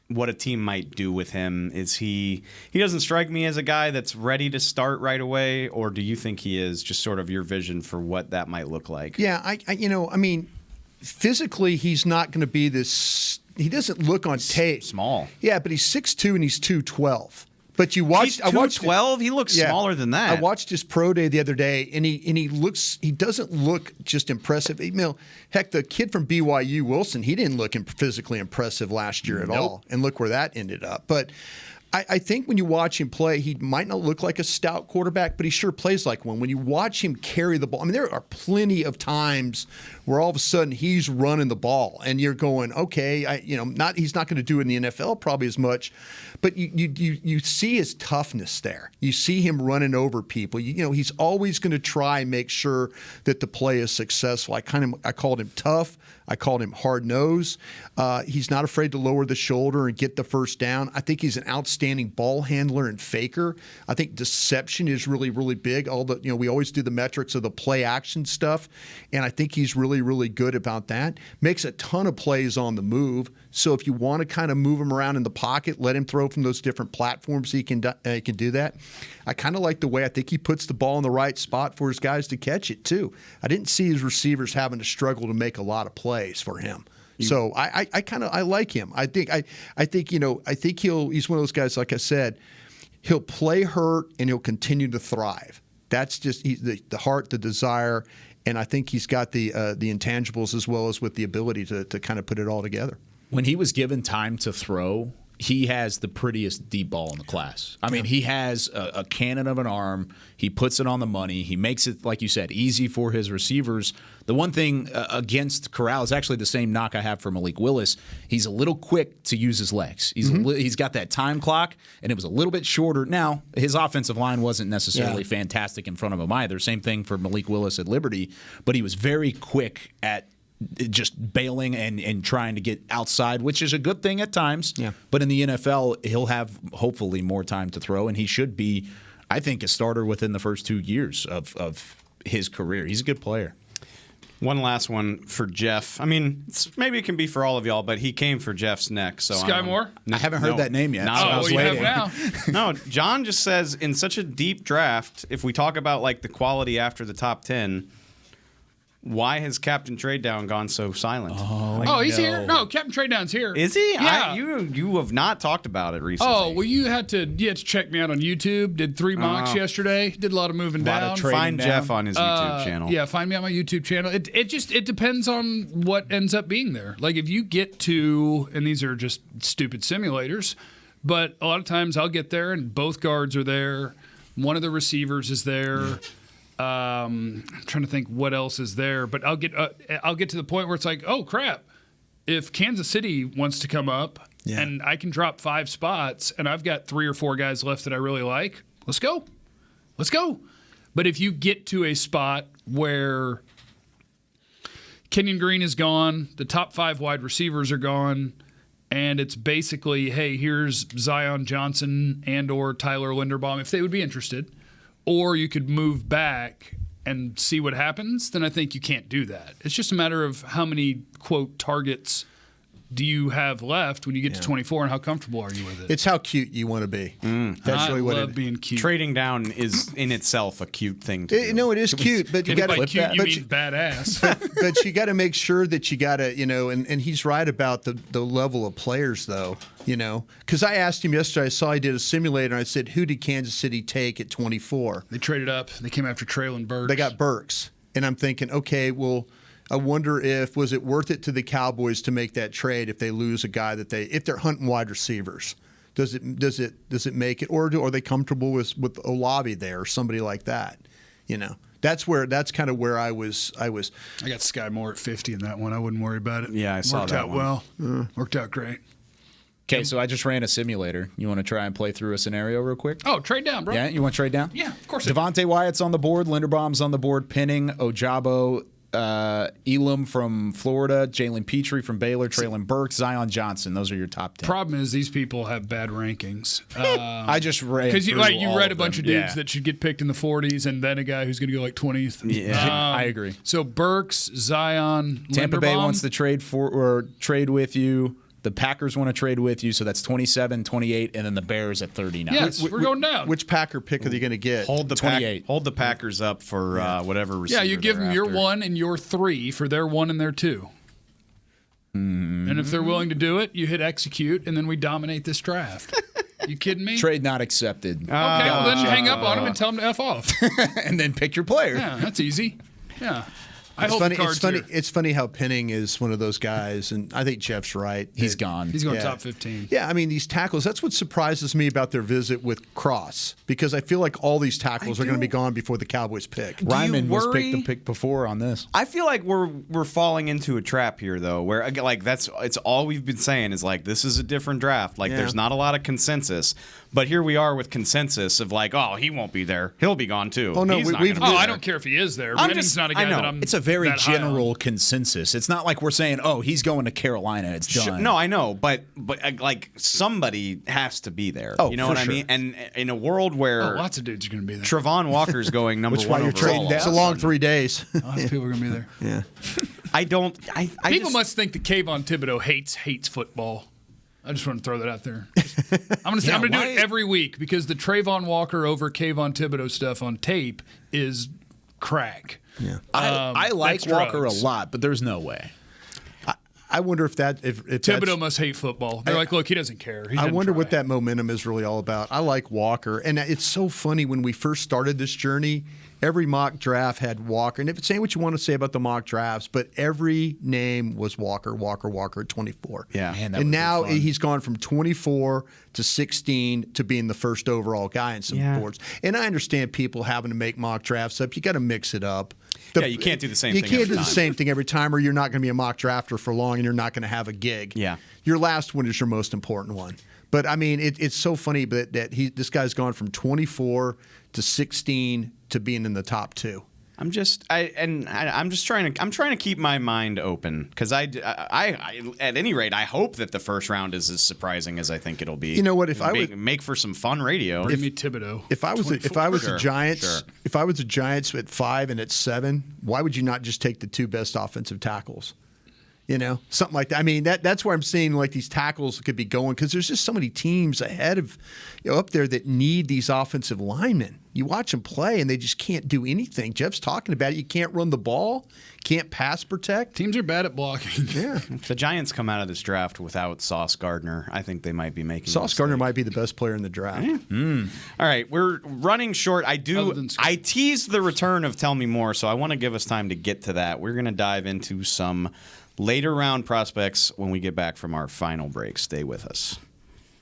what a team might do with him. Is he doesn't strike me as a guy that's ready to start right away, or do you think he is? Just sort of your vision for what that might look like. Yeah, I mean, physically he's not going to be this. He doesn't look on tape small. Yeah, but he's 6'2" and he's 212. But you watched. He's 212. He looks smaller than that. I watched his pro day the other day, and he doesn't look just impressive. Heck, the kid from BYU, Wilson, he didn't look physically impressive last year at all. And look where that ended up. But I think when you watch him play, he might not look like a stout quarterback, but he sure plays like one. When you watch him carry the ball, I mean, there are plenty of times where all of a sudden he's running the ball, and you're going, okay, he's not going to do it in the NFL probably as much, but you see his toughness there. You see him running over people. He's always going to try and make sure that the play is successful. I called him tough. I called him hard-nosed. He's not afraid to lower the shoulder and get the first down. I think he's an outstanding ball handler and faker. I think deception is really, really big. We always do the metrics of the play action stuff, and I think he's really, really good about that. Makes a ton of plays on the move. So if you want to kind of move him around in the pocket, let him throw from those different platforms, he can do that. I kind of like the way I think he puts the ball in the right spot for his guys to catch it too. I didn't see his receivers having to struggle to make a lot of plays for him. So I like him. I think he's one of those guys, like I said, he'll play hurt and he'll continue to thrive. That's just the heart, the desire, and I think he's got the intangibles as well as with the ability to kind of put it all together. when he was given time to throw, he has the prettiest deep ball in the class. I mean, he has a cannon of an arm. He puts it on the money. He makes it, like you said, easy for his receivers. The one thing against Corral is actually the same knock I have for Malik Willis. He's a little quick to use his legs. He's got that time clock, and it was a little bit shorter. Now, his offensive line wasn't necessarily fantastic in front of him either. Same thing for Malik Willis at Liberty, but he was very quick at just bailing and trying to get outside, which is a good thing at times. Yeah. But in the NFL, he'll have hopefully more time to throw, and he should be, I think, a starter within the first 2 years of his career. He's a good player. One last one for Jeff. I mean, maybe it can be for all of y'all, but he came for Jeff's neck. So Sky Moore? I haven't heard that name yet. No, so I was waiting. You have now. No, John just says in such a deep draft, if we talk about like the quality after the top 10, why has Captain Trade Down gone so silent? He's here. No, Captain Trade Down's here. Is he? Yeah. You have not talked about it recently. Oh, well, you had to check me out on YouTube. Did 3 mocks yesterday. Did a lot of moving down. Find Jeff on his YouTube channel. Yeah, find me on my YouTube channel. It depends on what ends up being there. Like if you get to, and these are just stupid simulators, but a lot of times I'll get there and both guards are there. One of the receivers is there. I'm trying to think what else is there, but I'll get to the point where it's like, oh crap, if Kansas City wants to come up and I can drop 5 spots and I've got 3 or 4 guys left that I really like, let's go. But if you get to a spot where Kenyon Green is gone, the top 5 wide receivers are gone, and it's basically, hey, here's Zion Johnson and or Tyler Linderbaum, if they would be interested, or you could move back and see what happens, then I think you can't do that. It's just a matter of how many, quote, targets do you have left when you get to 24 and how comfortable are you with it? It's how cute you want to be. That's really what I love being cute. Trading down is in itself a cute thing to do. No, it is cute, but you got to by cute, you mean badass. but you got to make sure that you got to, and he's right about the level of players, though, because I asked him yesterday, I saw he did a simulator, and I said, who did Kansas City take at 24? They traded up. They came after Traylon Burks. They got Burks. And I'm thinking, okay, well, I wonder was it worth it to the Cowboys to make that trade if they lose a guy if they're hunting wide receivers? Does it make it, or are they comfortable with Olave there or somebody like that? That's kind of where I was. I got Sky Moore at 50 in that one. I wouldn't worry about it. Yeah, I saw Worked that out one. well. Worked out great. Okay, so I just ran a simulator. You want to try and play through a scenario real quick? Oh, trade down, bro. Yeah, you want to trade down? Yeah, of course. Devontae Wyatt's on the board. Linderbaum's on the board. Penning, Ojabo, Elam from Florida, Jalen Petrie from Baylor, Traylon Burks, Zion Johnson. Those are your top 10. Problem is these people have bad rankings. I just read because you read a bunch of dudes that should get picked in the 40s, and then a guy who's going to go like 20th. Yeah, I agree. So Burks, Zion, Tampa Linderbaum. Bay wants to trade with you. The Packers want to trade with you, so that's 27, 28, and then the Bears at 39. Yes, we're going down. Which Packer pick are they going to get? Hold the 28. Hold the Packers up for whatever receiver. Yeah, you give them your 1 and your 3 for their 1 and their 2. And if they're willing to do it, you hit execute, and then we dominate this draft. You kidding me? Trade not accepted. Okay, well then hang up on them and tell them to F off. And then pick your player. Yeah, that's easy. Yeah. It's funny how Penning is one of those guys, and I think Jeff's right. He's gone. He's going top 15. Yeah, I mean, these tackles, that's what surprises me about their visit with Cross, because I feel like all these tackles are going to be gone before the Cowboys pick. Ryman was picked the pick before on this. I feel like we're falling into a trap here, though, where it's all we've been saying is like this is a different draft. Like there's not a lot of consensus, but here we are with consensus of like, oh, he won't be there. He'll be gone too. Oh no, I don't care if he is there. Penning's not a guy that I'm. It's a very general consensus. It's not like we're saying, oh, he's going to Carolina. It's done. No, I know, but like somebody has to be there. Oh, you know what I mean? And in a world where lots of dudes are going to be there. Travon Walker's going number 1 you're trading down. It's a long 3 days. Lots of people are going to be there. Yeah. People must think that Kayvon Thibodeau hates football. I just want to throw that out there. I'm going to do it every week because the Trayvon Walker over Kayvon Thibodeau stuff on tape is crack. Yeah. I like Walker a lot, but there's no way. I wonder if Thibodeau must hate football. They're like, look, he doesn't care. I wonder what that momentum is really all about. I like Walker, and it's so funny when we first started this journey. Every mock draft had Walker, and if it's saying what you want to say about the mock drafts, but every name was Walker at 24. Yeah, man, and now he's gone from 24 to 16 to being the first overall guy in some boards. And I understand people having to make mock drafts up. You got to mix it up. You can't do the same thing. You can't every do time. the same thing every time, or you're not going to be a mock drafter for long, and you're not going to have a gig. Yeah, your last one is your most important one. But I mean, it's so funny that this guy's gone from 24 to 16 to being in the top 2. I'm trying to keep my mind open because I at any rate I hope that the first round is as surprising as I think it'll be. You know what? If I would make for some fun radio. Bring me Thibodeau. If I was the Giants, sure. If I was the Giants at 5 and at 7, why would you not just take the 2 best offensive tackles? You know, something like that. I mean, that's where I'm seeing like these tackles could be going because there's just so many teams ahead of up there that need these offensive linemen. You watch them play and they just can't do anything. Jeff's talking about it. You can't run the ball, can't pass protect. Teams are bad at blocking. Yeah. If the Giants come out of this draft without Sauce Gardner, I think they might be making Sauce Gardner might be the best player in the draft. Yeah. All right, we're running short. I teased the return of Tell Me More, so I want to give us time to get to that. We're going to dive into some later round prospects when we get back from our final break. Stay with us.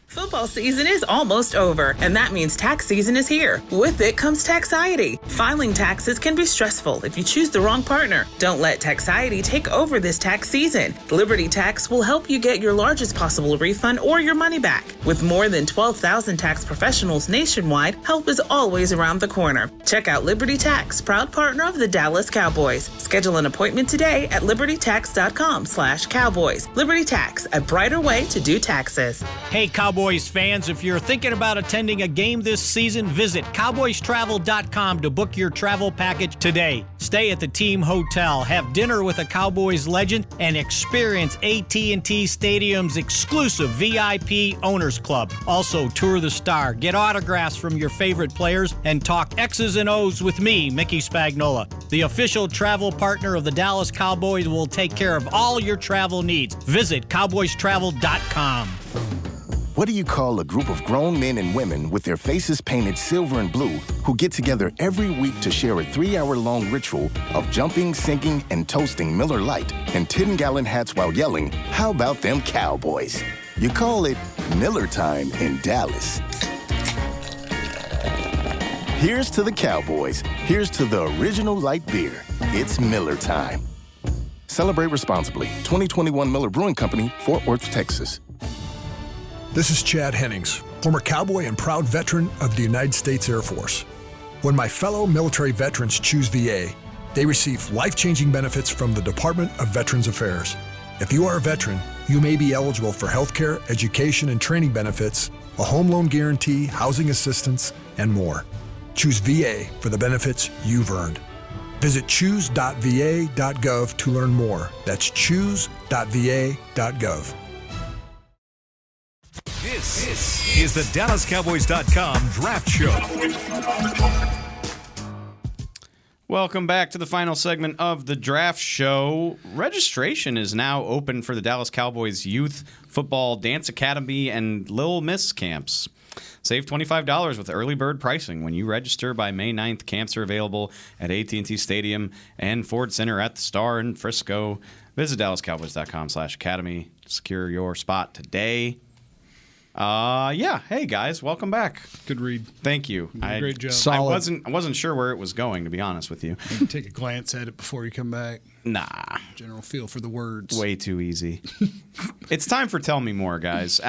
Football season is almost over, and that means tax season is here. With it comes taxiety. Filing taxes can be stressful if you choose the wrong partner. Don't let taxiety take over this tax season. Liberty Tax will help you get your largest possible refund or your money back. With more than 12,000 tax professionals nationwide, help is always around the corner. Check out Liberty Tax, proud partner of the Dallas Cowboys. Schedule an appointment today at libertytax.com/Cowboys. Liberty Tax, a brighter way to do taxes. Hey, Cowboys fans, if you're thinking about attending a game this season, visit cowboystravel.com to book your travel package today. Stay at the team hotel, have dinner with a Cowboys legend, and experience AT&T Stadium's exclusive VIP Owners Club. Also, tour the star, get autographs from your favorite players, and talk X's and O's with me, Mickey Spagnola. The official travel partner of the Dallas Cowboys will take care of all your travel needs. Visit cowboystravel.com. What do you call a group of grown men and women with their faces painted silver and blue who get together every week to share a 3-hour-long ritual of jumping, sinking, and toasting Miller Lite in 10-gallon hats while yelling, "How about them Cowboys?" You call it Miller Time in Dallas. Here's to the Cowboys. Here's to the original light beer. It's Miller Time. Celebrate responsibly. 2021 Miller Brewing Company, Fort Worth, Texas. This is Chad Hennings, former cowboy and proud veteran of the United States Air Force. When my fellow military veterans choose VA, they receive life-changing benefits from the Department of Veterans Affairs. If you are a veteran, you may be eligible for healthcare, education, and training benefits, a home loan guarantee, housing assistance, and more. Choose VA for the benefits you've earned. Visit choose.va.gov to learn more. That's choose.va.gov. This is the DallasCowboys.com Draft Show. Welcome back to the final segment of the Draft Show. Registration is now open for the Dallas Cowboys Youth Football Dance Academy and Little Miss camps. Save $25 with early bird pricing when you register by May 9th. Camps are available at AT&T Stadium and Ford Center at the Star in Frisco. Visit DallasCowboys.com/academy to secure your spot today. Hey guys, welcome back. Good read. Thank you. Great job. Solid. I wasn't sure where it was going, to be honest with you. Take a glance at it before you come back. Nah. General feel for the words. Way too easy. It's time for Tell Me More, guys.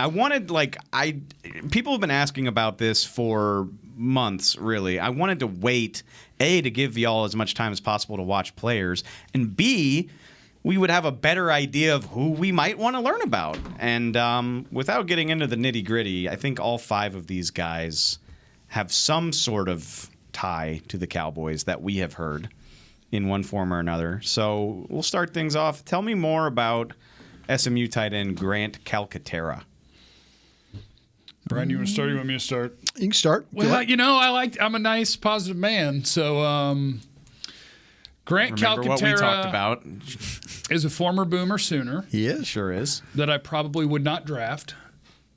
People have been asking about this for months, really. I wanted to wait, A, to give y'all as much time as possible to watch players, and B, we would have a better idea of who we might want to learn about. And without getting into the nitty-gritty, I think all 5 of these guys have some sort of tie to the Cowboys that we have heard in one form or another. So we'll start things off. Tell me more about SMU tight end Grant Calcaterra. Brian, you want to start or you want me to start? You can start. Well, I'm a nice, positive man. So Grant Remember what we talked Calcaterra about. is a former Boomer Sooner He is. Sure is. that I probably would not draft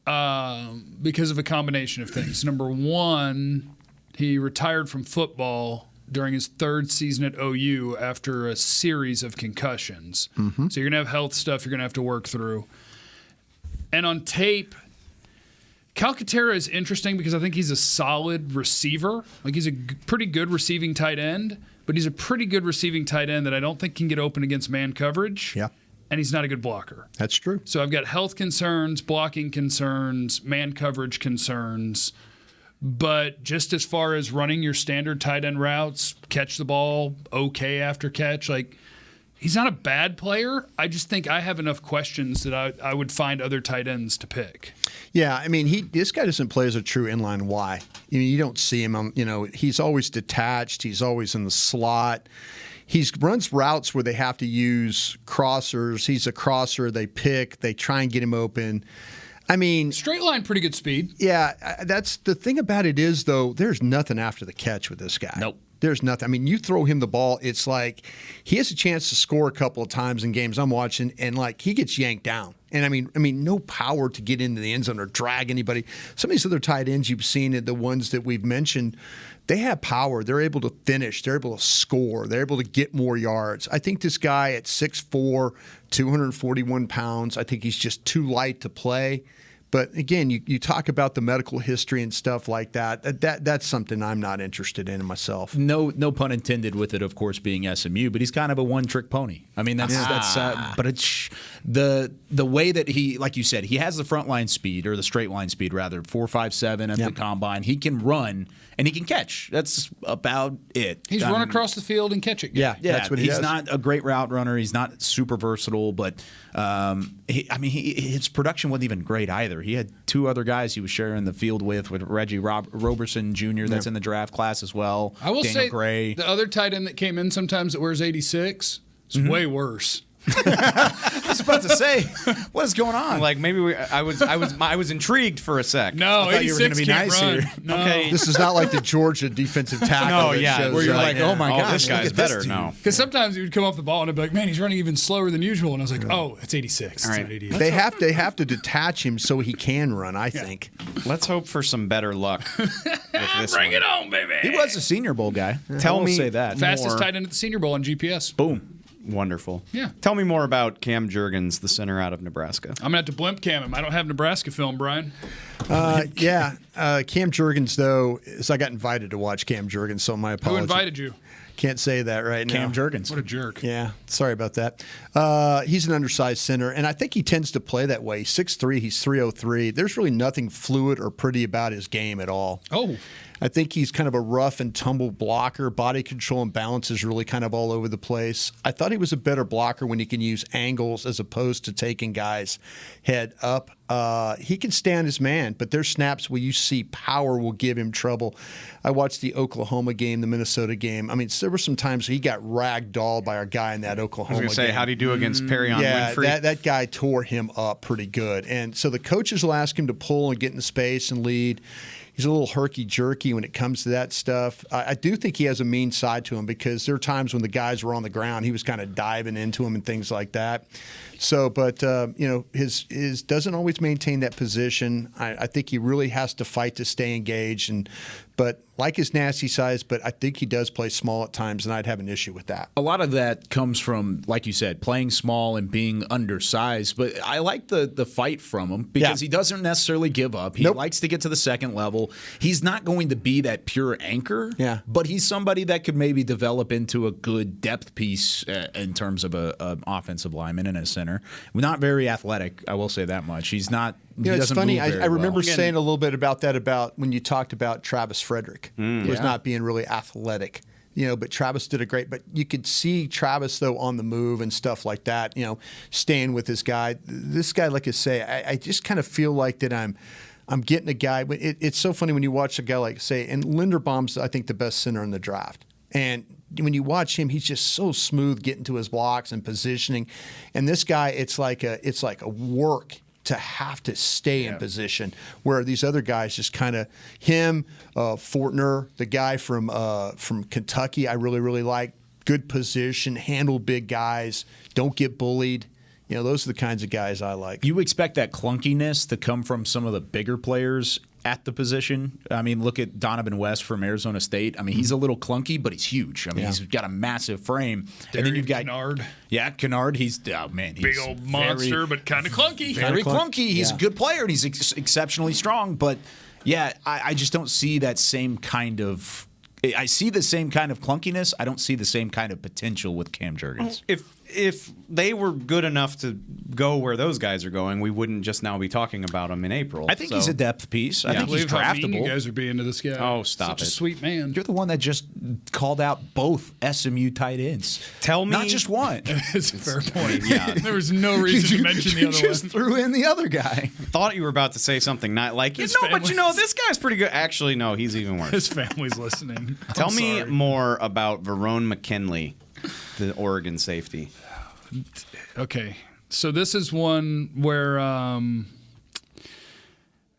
because of a combination of things. Number one, he retired from football during his third season at OU after a series of concussions. Mm-hmm. So you're going to have health stuff you're going to have to work through. And on tape, Calcaterra is interesting because I think he's a solid receiver. Like he's a pretty good receiving tight end, but he's a pretty good receiving tight end that I don't think can get open against man coverage. Yeah. And he's not a good blocker. That's true. So I've got health concerns, blocking concerns, man coverage concerns. But just as far as running your standard tight end routes, catch the ball okay after catch, like he's not a bad player. I just think I have enough questions that I would find other tight ends to pick. Yeah, I mean, this guy doesn't play as a true inline Y. You don't see him. He's always detached. He's always in the slot. He runs routes where they have to use crossers. He's a crosser. They pick. They try and get him open. I mean, straight line, pretty good speed. Yeah, that's the thing about it is, though, there's nothing after the catch with this guy. Nope. There's nothing. I mean, you throw him the ball, it's like he has a chance to score a couple of times in games I'm watching, and like he gets yanked down. And I mean, no power to get into the end zone or drag anybody. Some of these other tight ends you've seen, the ones that we've mentioned, they have power. They're able to finish. They're able to score. They're able to get more yards. I think this guy at 6'4", 241 pounds, I think he's just too light to play. But again, you talk about the medical history and stuff like that. That's something I'm not interested in myself. No pun intended with it, of course, being SMU. But he's kind of a one-trick pony. I mean, that's. But it's the way that he, like you said, he has the front line speed or the straight line speed rather, 4.57 at the combine. He can run and he can catch. That's about it. He's run across the field and catch it. Yeah, that's what he does. He's not a great route runner. He's not super versatile, but his production wasn't even great either. He had two other guys he was sharing the field with Reggie Roberson Jr. that's in the draft class as well. I will Daniel say Gray. The other tight end that came in sometimes that wears 86 is way worse. I was about to say, what is going on? Like maybe I was intrigued for a sec. No, I thought you were going to 86 be can't nice run. here. No. Okay. This is not like the Georgia defensive tackle. No, that yeah, shows where you're up. like, oh my gosh, this guy's look at this better. dude. No. Because sometimes he would come off the ball and I'd be like, man, he's running even slower than usual. And I was like, oh, it's 86. All It's right. not 88. They have to detach him so he can run, I think. Let's hope for some better luck with this Bring one. it on, baby. He was a Senior Bowl guy. Tell I will me- say that. Fastest more. tight end at the Senior Bowl on GPS. Boom. Wonderful. Yeah. Tell me more about Cam Jurgens, the center out of Nebraska. I'm going to have to blimp cam him. I don't have Nebraska film, Brian. Cam Jurgens, though, is I got invited to watch Cam Jurgens, so my Who apologies. invited you? Can't say that right now. Cam Jurgens. What a jerk. Yeah, sorry about that. He's an undersized center, and I think he tends to play that way. 6'3", he's 303. There's really nothing fluid or pretty about his game at all. Oh. I think he's kind of a rough and tumble blocker. Body control and balance is really kind of all over the place. I thought he was a better blocker when he can use angles as opposed to taking guys head up. He can stand his man, but there's snaps where you see power will give him trouble. I watched the Oklahoma game, the Minnesota game. I mean, there were some times he got ragdolled by our guy in that Oklahoma I was going to say, game. how'd he do against Perry on Yeah, Winfrey? that guy tore him up pretty good. And so the coaches will ask him to pull and get in space and lead. He's a little herky-jerky when it comes to that stuff. I do think he has a mean side to him because there are times when the guys were on the ground, he was kind of diving into him and things like that. So, but his doesn't always maintain that position. I think he really has to fight to stay engaged. But like his nasty size, but I think he does play small at times, and I'd have an issue with that. A lot of that comes from, like you said, playing small and being undersized. But I like the fight from him because he doesn't necessarily give up. He likes to get to the second level. He's not going to be that pure anchor, but he's somebody that could maybe develop into a good depth piece in terms of an offensive lineman and a center. Not very athletic, I will say that much. He's not. It's funny. I I remember saying a little bit about that about when you talked about Travis Frederick. Was not being really athletic. But Travis did a great. But you could see Travis though on the move and stuff like that. Staying with his guy. This guy, like I say, I just kind of feel like that I'm getting a guy. But it's so funny when you watch a guy like say, and Linderbaum's I think the best center in the draft. And when you watch him, he's just so smooth getting to his blocks and positioning. And this guy, it's like a work to have to stay in position, where these other guys just kind of him, Fortner, the guy from Kentucky, I really like. good position, handle big guys, don't get bullied. Those are the kinds of guys I like. You expect that clunkiness to come from some of the bigger players at the position. I mean, look at Donovan West from Arizona State. I mean, he's a little clunky, but he's huge. I mean, he's got a massive frame. And then you've got Kennard. Yeah, Kennard. He's he's big old monster, but kind of clunky. Very clunky. He's a good player, and he's exceptionally strong. But yeah, I just don't see that same kind of. I see the same kind of clunkiness. I don't see the same kind of potential with Cam Jurgens. If they were good enough to go where those guys are going, we wouldn't just now be talking about them in April. I think he's a depth piece. I think he's How mean draftable. you guys are being to this guy. Oh, stop Such a sweet man. You're the one that just called out both SMU tight ends. Tell me, not just one. It's a fair point. Yeah. There was no reason to mention the other You just one. threw in the other guy. Thought you were about to say something not like His but this guy's pretty good. Actually, no, he's even worse. His family's listening. Tell me sorry. more about Verone McKinley, the Oregon safety. Okay, so this is one where,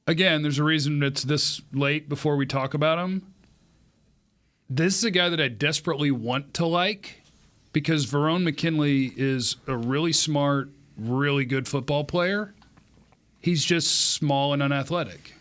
again, there's a reason it's this late before we talk about him. This is a guy that I desperately want to like because Verone McKinley is a really smart, really good football player. He's just small and unathletic,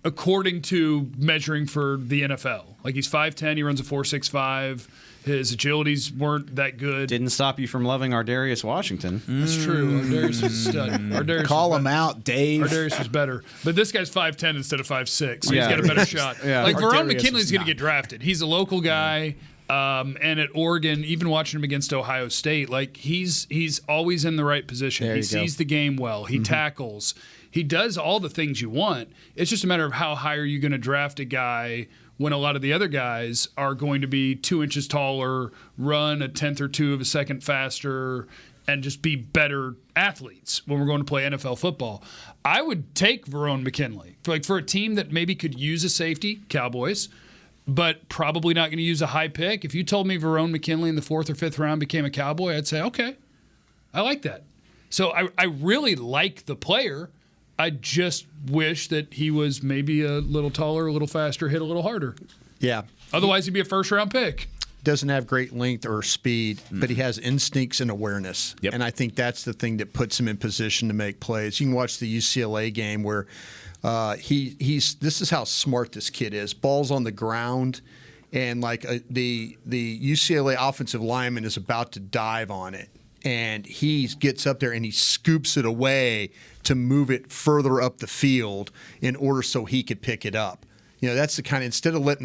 according to measuring for the NFL. Like he's 5'10", he runs a 4.65. His agilities weren't that good. Didn't stop you from loving Ardarius Washington. That's true. Ardarius was a stud. Ardarius Call him out, Dave. Ardarius was better. But this guy's 5'10" instead of 5'6", so Yeah. he's got a better shot. Yeah. Like, Verone Ardarius McKinley's was going to not. get drafted. He's a local guy. And at Oregon, even watching him against Ohio State, like he's always in the right position. He sees the game well. He tackles. He does all the things you want. It's just a matter of how high are you going to draft a guy when a lot of the other guys are going to be 2 inches taller, run a tenth or two of a second faster, and just be better athletes when we're going to play NFL football. I would take Verone McKinley. For a team that maybe could use a safety, Cowboys, but probably not going to use a high pick. If you told me Verone McKinley in the 4th or 5th round became a Cowboy, I'd say, okay, I like that. So I really like the player. I just wish that he was maybe a little taller, a little faster, hit a little harder. Yeah. Otherwise, he'd be a first-round pick. Doesn't have great length or speed, but he has instincts and awareness. Yep. And I think that's the thing that puts him in position to make plays. You can watch the UCLA game where this is how smart this kid is. Ball's on the ground, and the UCLA offensive lineman is about to dive on it. And he gets up there and he scoops it away to move it further up the field in order so he could pick it up. That's the kind of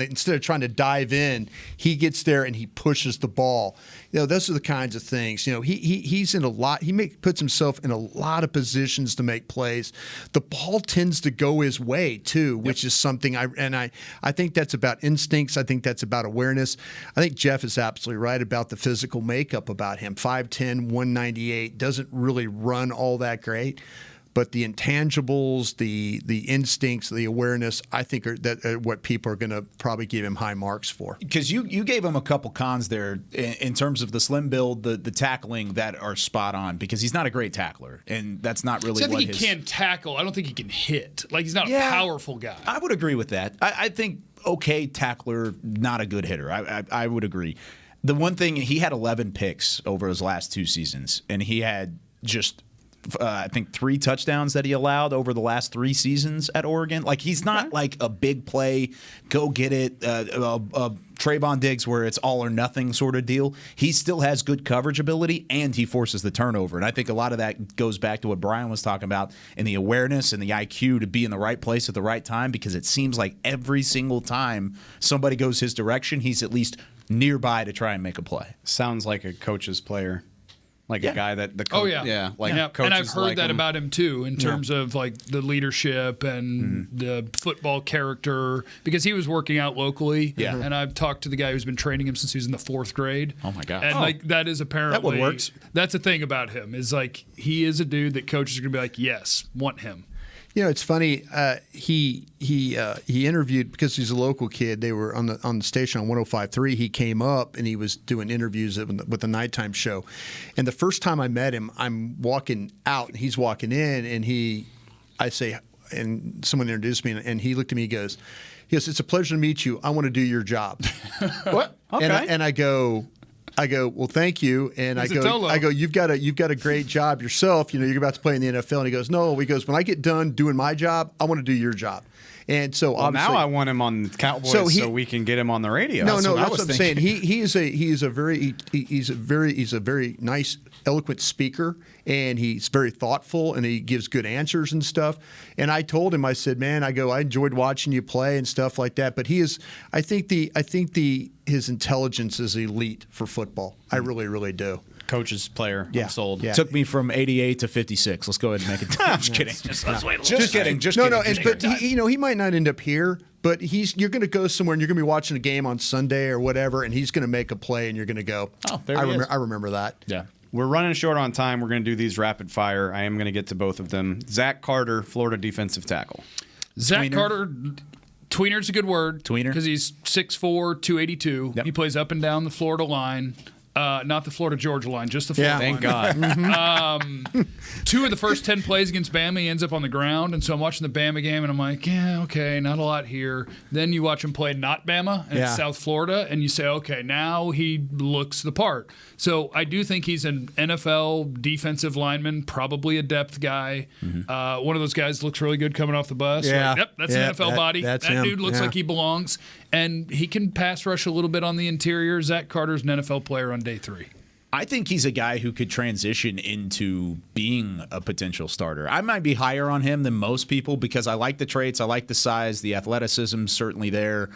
instead of trying to dive in, he gets there and he pushes the ball. Those are the kinds of things. He's in a lot. Puts himself in a lot of positions to make plays. The ball tends to go his way too, which is something I think that's about instincts. I think that's about awareness. I think Jeff is absolutely right about the physical makeup about him. 5'10", 198, doesn't really run all that great. But the intangibles, the instincts, the awareness, I think are what people are going to probably give him high marks for. Because you gave him a couple cons there in terms of the slim build, the tackling that are spot on. Because he's not a great tackler, and that's not really. I think he can tackle. I don't think he can hit. Like he's not a powerful guy. I would agree with that. I think okay tackler, not a good hitter. I would agree. The one thing, he had 11 picks over his last 2 seasons, and he had just. I think 3 touchdowns that he allowed over the last 3 seasons at Oregon. Like he's not like a big play, go get it, Trayvon Diggs where it's all or nothing sort of deal. He still has good coverage ability and he forces the turnover. And I think a lot of that goes back to what Brian was talking about and the awareness and the IQ to be in the right place at the right time, because it seems like every single time somebody goes his direction, he's at least nearby to try and make a play. Sounds like a coach's player. Like a guy that the coach, coaches coaches and I've heard like that him. about him too, in terms of like the leadership and the football character, because he was working out locally. Yeah. And I've talked to the guy who's been training him since he was in the 4th grade. Oh my gosh. And like that is apparently That one works. That's the thing about him, is like he is a dude that coaches are gonna be like, yes, want him. It's funny. He interviewed, because he's a local kid. They were on the station on 105.3. He came up and he was doing interviews with the nighttime show. And the first time I met him, I'm walking out and he's walking in, and I say, and someone introduced me, and he looked at me. He goes, "It's a pleasure to meet you. I want to do your job." What? Okay. And I go, I go, well, thank you. And He's a Tolo. I go, you've got a great job yourself. You're about to play in the NFL. And he goes, no. He goes, when I get done doing my job, I want to do your job. And so obviously, now I want him on Cowboys so we can get him on the radio. No, that's what I'm saying. He's a very nice, eloquent speaker, and he's very thoughtful, and he gives good answers and stuff. And I told him, I said, man, I enjoyed watching you play and stuff like that. But I think his intelligence is elite for football. I really, really do. Coach's player. Yeah. I'm sold. Yeah. Took me from 88 to 56. Let's go ahead and make it. I'm just kidding. Just kidding. But he might not end up here. But you're going to go somewhere and you're going to be watching a game on Sunday or whatever, and he's going to make a play, and you're going to go, oh, there he is. I remember that. Yeah. We're running short on time. We're going to do these rapid fire. I am going to get to both of them. Zach Carter, Florida defensive tackle. Zach Carter, tweener's a good word. Tweener. Because he's 6'4", 282. Yep. He plays up and down the Florida line. Not the Florida-Georgia line, just the Florida line. Thank God. 2 of the first 10 plays against Bama, he ends up on the ground. And so I'm watching the Bama game, and I'm like, yeah, okay, not a lot here. Then you watch him play not Bama, and it's South Florida, and you say, okay, now he looks the part. So I do think he's an NFL defensive lineman, probably a depth guy. One of those guys looks really good coming off the bus. Yeah. Like, yep, that's an NFL body. That him. dude looks like he belongs. And he can pass rush a little bit on the interior. Zach Carter's an NFL player on day 3. I think he's a guy who could transition into being a potential starter. I might be higher on him than most people because I like the traits, I like the size, the athleticism certainly there.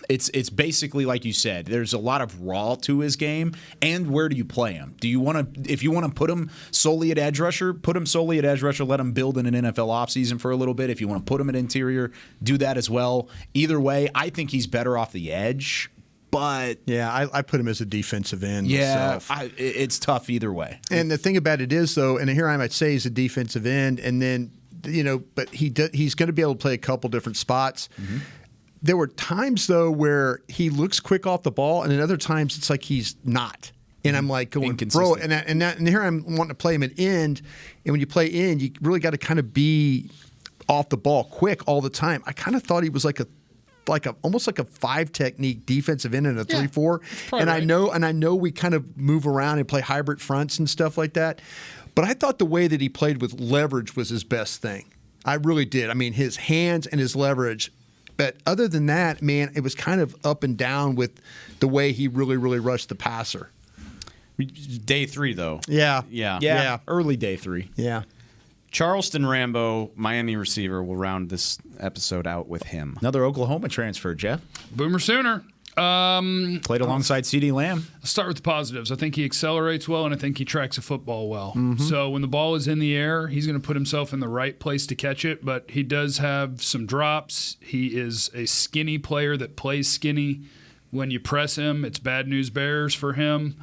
It's basically like you said. There's a lot of raw to his game, and where do you play him? Do you want to, if you want to put him solely at edge rusher, put him solely at edge rusher. Let him build in an NFL offseason for a little bit. If you want to put him at interior, do that as well. Either way, I think he's better off the edge. But yeah, I put him as a defensive end. Yeah, myself. It's tough either way. And the thing about it is, though, and here I might say he's a defensive end, and then but he's going to be able to play a couple different spots. Mm-hmm. There were times, though, where he looks quick off the ball, and then other times it's like he's not. And I'm like going, bro, and here I'm wanting to play him at end. And when you play end, you really got to kind of be off the ball quick all the time. I kind of thought he was like almost like a 5 technique defensive end and a 3-4. And right. I know we kind of move around and play hybrid fronts and stuff like that. But I thought the way that he played with leverage was his best thing. I really did. I mean, his hands and his leverage. But other than that, man, it was kind of up and down with the way he really, really rushed the passer. Day 3, though. Yeah. Early day 3. Yeah. Charleston Rambo, Miami receiver, will round this episode out with him. Another Oklahoma transfer, Jeff. Boomer Sooner. Played alongside CeeDee Lamb. I'll start with the positives. I think he accelerates well, and I think he tracks a football well. Mm-hmm. So when the ball is in the air, he's going to put himself in the right place to catch it, but he does have some drops. He is a skinny player that plays skinny. When you press him, it's bad news bears for him.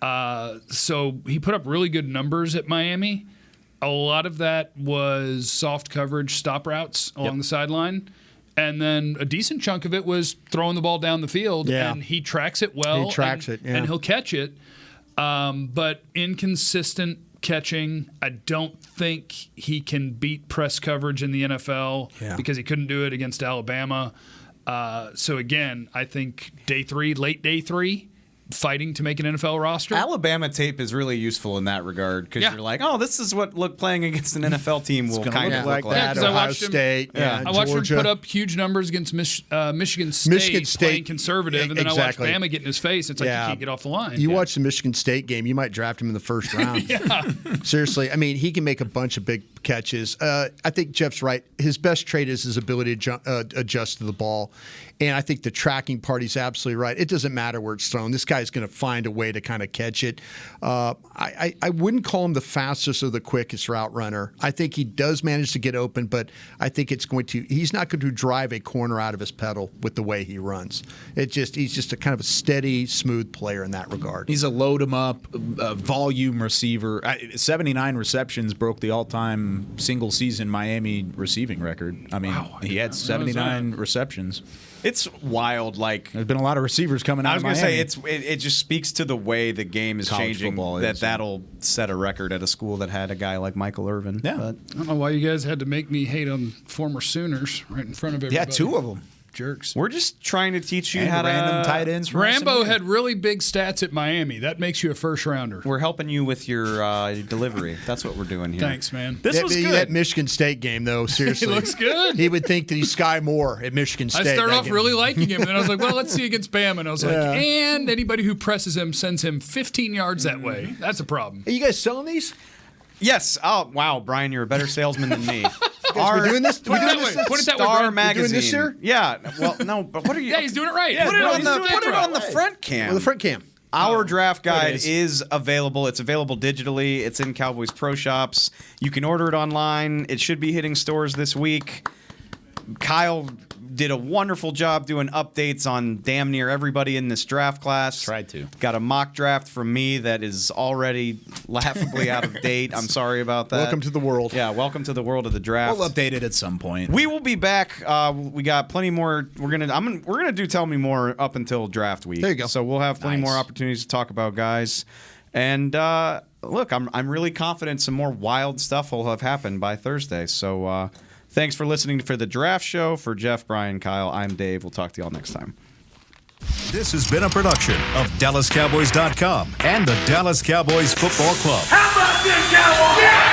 So he put up really good numbers at Miami. A lot of that was soft coverage stop routes along the sideline. And then a decent chunk of it was throwing the ball down the field, and he tracks it well. He tracks it, and he'll catch it. But inconsistent catching, I don't think he can beat press coverage in the NFL because he couldn't do it against Alabama. So, again, I think late day 3, fighting to make an NFL roster. Alabama tape is really useful in that regard because you're like, oh, this is what playing against an NFL team will kind of look like. That. Yeah, Ohio State. I watched him put up huge numbers against Michigan State playing conservative, and then I watched Bama get in his face. It's like you can't get off the line. You watch the Michigan State game, you might draft him in the first round. Seriously. I mean, he can make a bunch of big catches. I think Jeff's right. His best trait is his ability to adjust to the ball. And I think the tracking part, he's absolutely right. It doesn't matter where it's thrown. This guy's going to find a way to kind of catch it. I wouldn't call him the fastest or the quickest route runner. I think he does manage to get open, but I think he's not going to drive a corner out of his pedal with the way he runs. He's just a kind of a steady, smooth player in that regard. He's a load him up, volume receiver. 79 receptions broke the all-time single season Miami receiving record. I mean, he had 79 receptions. It's wild. Like, there's been a lot of receivers coming out of Miami. I was going to say, it just speaks to the way the game is changing. That'll set a record at a school that had a guy like Michael Irvin. Yeah. But I don't know why you guys had to make me hate on former Sooners right in front of everybody. Yeah, 2 of them. Jerks. We're just trying to teach you And how to random tight ends. From Rambo SMU. had really big stats at Miami. That makes you a first rounder. We're helping you with your delivery. That's what we're doing here. Thanks, man. This was good. That Michigan State game, though, seriously. He looks good. He would think that he's Sky Moore at Michigan State. I started that off game. really liking him, and then I was like, well, let's see against Bama. And I was like, and anybody who presses him sends him 15 yards that way. That's a problem. Are you guys selling these? Yes. Oh, wow, Brian, you're a better salesman than me. We're doing this? Put it that way. Put it that way, Star Brian. Magazine. You're doing this here? Yeah. Well, no, but what are you? Yeah, he's doing it right. Put it No, on he's the doing put it right. on the front cam. Well, the front cam. Our draft guide it is available. It's available digitally. It's in Cowboys Pro Shops. You can order it online. It should be hitting stores this week. Kyle did a wonderful job doing updates on damn near everybody in this draft class. Tried to. Got a mock draft from me that is already laughably out of date. I'm sorry about that. Welcome to the world. Yeah, welcome to the world of the draft. We'll update it at some point. We will be back. We got plenty more. We're gonna do Tell Me More up until draft week. There you go. So we'll have plenty more opportunities to talk about guys. And look, I'm really confident some more wild stuff will have happened by Thursday. So thanks for listening for the draft show. For Jeff, Brian, Kyle, I'm Dave. We'll talk to y'all next time. This has been a production of DallasCowboys.com and the Dallas Cowboys Football Club. How about this, Cowboys? Yeah!